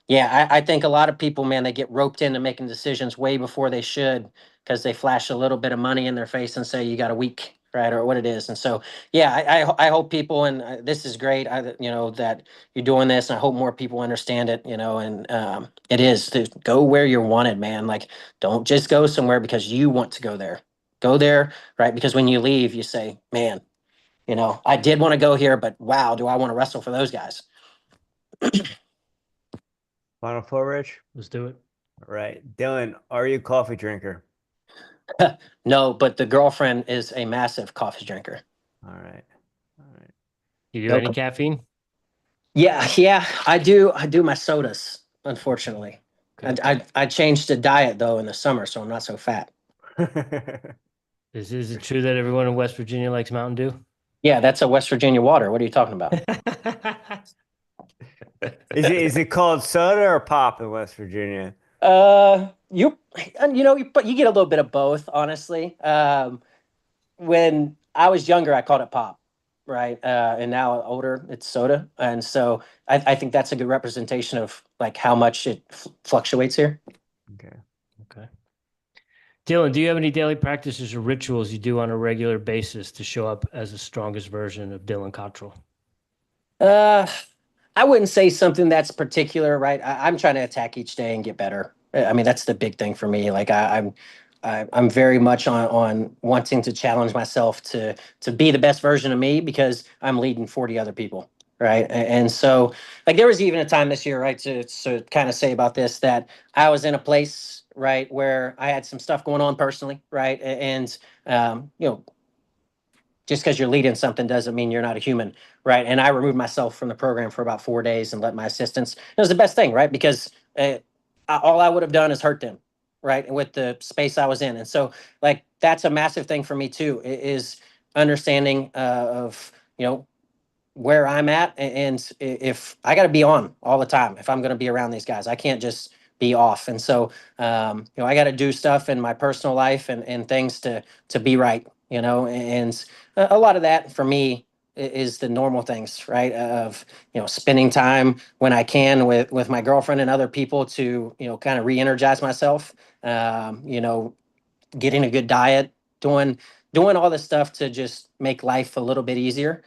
yeah, I think a lot of people, man, they get roped into making decisions way before they should, because they flash a little bit of money in their face and say you got a week, right, or what it is. And so, yeah, I hope people, and this is great, that you're doing this. And I hope more people understand it, and it is to go where you're wanted, man. Like, don't just go somewhere because you want to go there. Go there, right? Because when you leave, you say, man, I did want to go here, but wow, do I want to wrestle for those guys? Final four, Rich. Let's do it. All right, Dylan, are you a coffee drinker? No, but the girlfriend is a massive coffee drinker. All right, all right. You do No, any caffeine? yeah, I do. I do my sodas, unfortunately. Okay. I changed the diet though in the summer, so I'm not so fat. Is it true that everyone in West Virginia likes Mountain Dew? Yeah, that's a West Virginia water. What are you talking about? Is it called soda or pop in West Virginia? You and but you get a little bit of both, honestly. When I was younger, I called it pop, right? And now older, it's soda, and so I think that's a good representation of like how much it fluctuates here. Okay. Okay. Dylan, do you have any daily practices or rituals you do on a regular basis to show up as the strongest version of Dylan Cottrell? Uh, I wouldn't say something that's particular, right? I'm trying to attack each day and get better. I mean, that's the big thing for me. Like I'm very much on wanting to challenge myself to be the best version of me because I'm leading 40 other people, right? And so, like, there was even a time this year, right, to kind of say about this that I was in a place, right, where I had some stuff going on personally, right, and just because you're leading something doesn't mean you're not a human, right? And I removed myself from the program for about 4 days and let my assistants. It was the best thing, right? Because all I would have done is hurt them, right? With the space I was in, and so like that's a massive thing for me too. Is understanding of where I'm at, and if I got to be on all the time, if I'm going to be around these guys, I can't just be off. And so, I got to do stuff in my personal life and things to be right, and a lot of that for me is the normal things, right? Of, spending time when I can with my girlfriend and other people to, kind of re-energize myself, getting a good diet, doing all this stuff to just make life a little bit easier.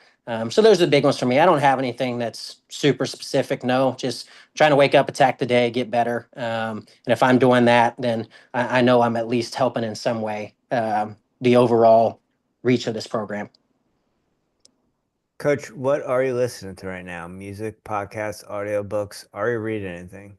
So those are the big ones for me. I don't have anything that's super specific. No, just trying to wake up, attack the day, get better. And if I'm doing that, then I know I'm at least helping in some way the overall reach of this program. Coach, what are you listening to right now? Music, podcasts, audiobooks? Are you reading anything?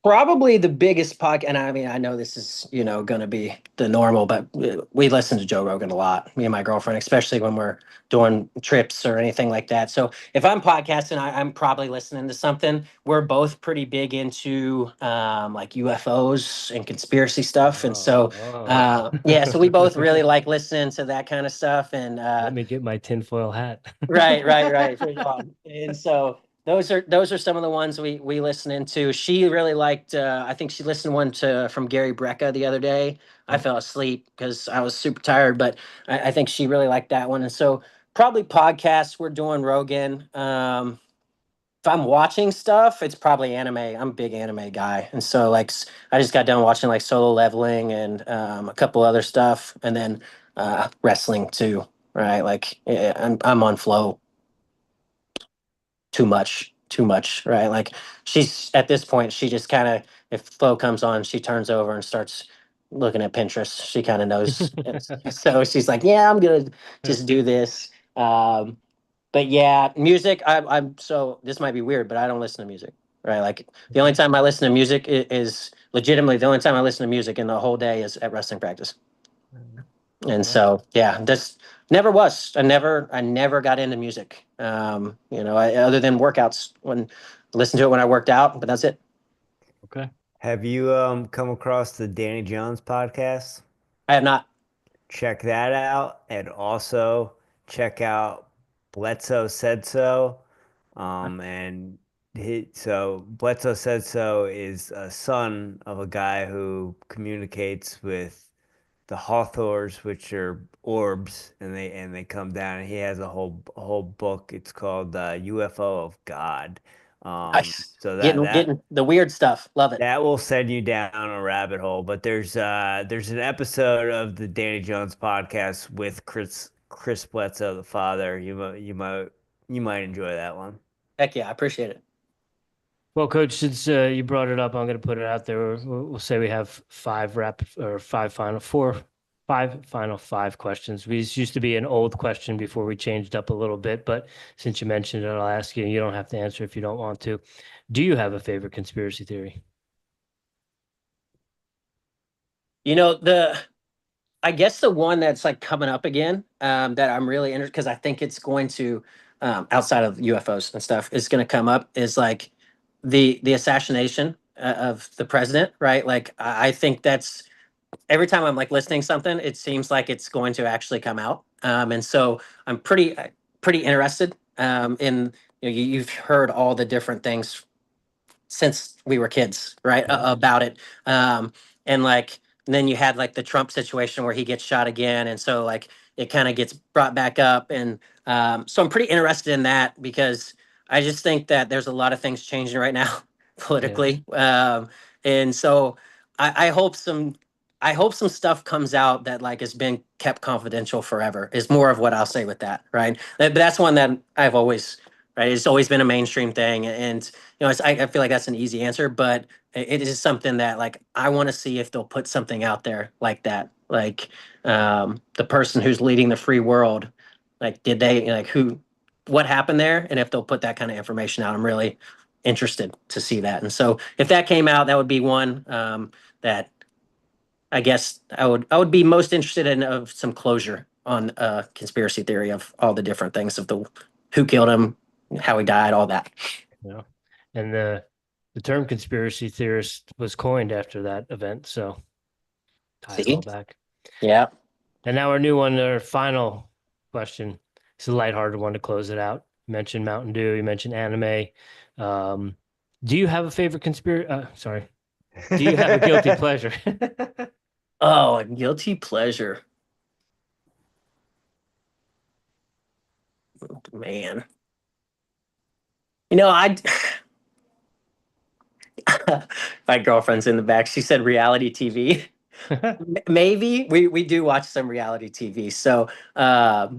Probably the biggest podcast, and I mean, I know this is, going to be the normal, but we listen to Joe Rogan a lot, me and my girlfriend, especially when we're doing trips or anything like that. So if I'm podcasting, I'm probably listening to something. We're both pretty big into like UFOs and conspiracy stuff. And so, Oh. yeah, so we both really like listening to that kind of stuff. And Let me get my tinfoil hat. right. For sure. And so those are some of the ones we listen into. She really liked. I think she listened one to from Gary Brecka the other day. I fell asleep because I was super tired, but I think she really liked that one. And so probably podcasts. We're doing Rogan. If I'm watching stuff, it's probably anime. I'm a big anime guy, and so like I just got done watching like Solo Leveling and a couple other stuff, and then wrestling too. Right, like yeah, I'm on flow too much, right? Like she's at this point, she just kind of, if flow comes on, she turns over and starts looking at Pinterest. She kind of knows. So she's like, yeah, I'm gonna just do this. But yeah, music, I'm so this might be weird, but I don't listen to music, right? Like the only time I listen to music is legitimately the only time I listen to music in the whole day is at wrestling practice. And so yeah, this never was. I never got into music. Other than workouts when listen to it when I worked out, but that's it. Okay. Have you come across the Danny Jones podcast? I have not. Check that out, and also check out Bledsoe Said So. And so Bledsoe Said So is a son of a guy who communicates with the Hawthors, which are orbs, and they come down. And he has a whole book. It's called UFO of God. Nice. So that Getting that getting the weird stuff. Love it. that will send you down a rabbit hole. But there's an episode of the Danny Jones podcast with Chris Bledsoe, the father. You might enjoy that one. Heck yeah, I appreciate it. Well, Coach, since you brought it up, I'm going to put it out there. We'll say we have five five questions. This used to be an old question before we changed up a little bit, but since you mentioned it, I'll ask you. You don't have to answer if you don't want to. Do you have a favorite conspiracy theory? I guess the one that's like coming up again, that I'm really interested because I think it's going to, outside of UFOs and stuff, is going to come up is like the assassination of the president, right? Like I think that's every time I'm like listening to something, it seems like it's going to actually come out, and so I'm pretty interested, in you've heard all the different things since we were kids, right? About it. And like, and then you had like the Trump situation where he gets shot again. And so like it kind of gets brought back up. And so I'm pretty interested in that because I just think that there's a lot of things changing right now politically. And so I hope some stuff comes out that like has been kept confidential forever is more of what I'll say with that. Right. But that's one that I've always, right. It's always been a mainstream thing. And I feel like that's an easy answer, but it is something that like I want to see if they'll put something out there like that. Like the person who's leading the free world, like did they like what happened there? And if they'll put that kind of information out, I'm really interested to see that. And so if that came out, that would be one that I guess I would be most interested in of some closure on conspiracy theory of all the different things of the who killed him, how he died, all that. Yeah. And the term conspiracy theorist was coined after that event, so ties See? all back. Yeah. And now our new one, our final question. It's a lighthearted one to close it out. You mentioned Mountain Dew, you mentioned anime. Do you have a favorite conspiracy? Sorry. Do you have a guilty pleasure? Oh, a guilty pleasure. Man. I my girlfriend's in the back. She said reality TV. Maybe we do watch some reality TV. So I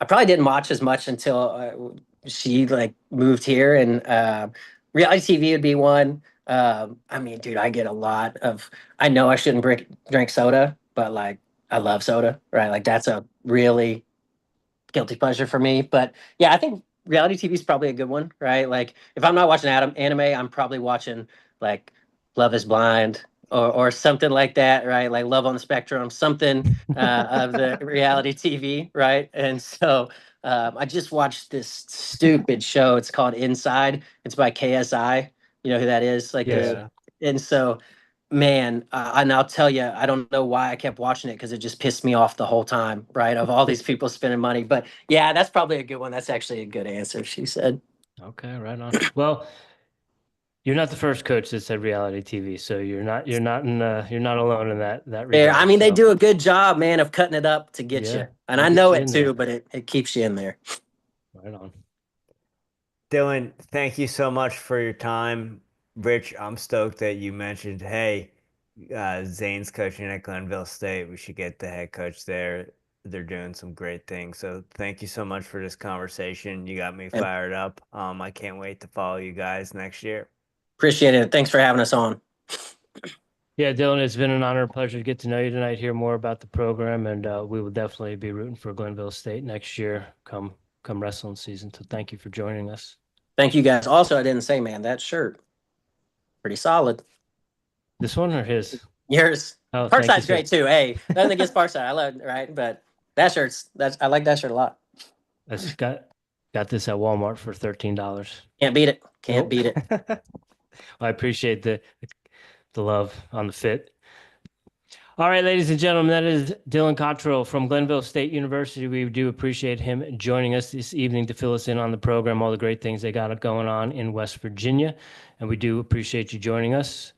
probably didn't watch as much until she like moved here, and reality TV would be one. I mean, dude, I get a lot of. I know I shouldn't drink soda, but like I love soda, right? Like that's a really guilty pleasure for me. But yeah, I think reality TV is probably a good one, right? Like if I'm not watching anime, I'm probably watching like Love is Blind or something like that, right? Like Love on the Spectrum, something of the reality TV, right? And so I just watched this stupid show. It's called Inside. It's by KSI. You know who that is? Like Yes. and so man, and I'll tell you, I don't know why I kept watching it because it just pissed me off the whole time, right? Of all these people spending money. But yeah, that's probably a good one. That's actually a good answer, she said. Okay, right on. Well, you're not the first coach that said reality TV, so you're not alone in that Yeah, regard. I mean, they So, do a good job, man, of cutting it up to get yeah, you. And they I get know you it in too, there. but it keeps you in there. Right on. Dylan, thank you so much for your time. Rich, I'm stoked that you mentioned, hey, Zane's coaching at Glenville State. We should get the head coach there. They're doing some great things. So thank you so much for this conversation. You got me And fired up. I can't wait to follow you guys next year. appreciate it. Thanks for having us on. Yeah, Dylan, it's been an honor and pleasure to get to know you tonight, hear more about the program, and we will definitely be rooting for Glenville State next year come wrestling season. So thank you for joining us. Thank you guys. Also, I didn't say, man, that shirt, pretty solid. This one or his? Yours. Oh, thank you, Parkside's sir. great too. Hey, nothing against Parkside. I love it, right? But I like that shirt a lot. I just got this at Walmart for $13. Can't beat it. Can't Nope. beat it. Well, I appreciate the love on the fit. All right, ladies and gentlemen, that is Dylan Cottrell from Glenville State University. We do appreciate him joining us this evening to fill us in on the program, all the great things they got going on in West Virginia. And we do appreciate you joining us.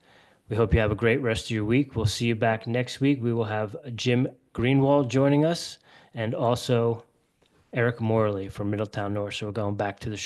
We hope you have a great rest of your week. We'll see you back next week. We will have Jim Greenwald joining us and also Eric Morley from Middletown North. So we're going back to the show.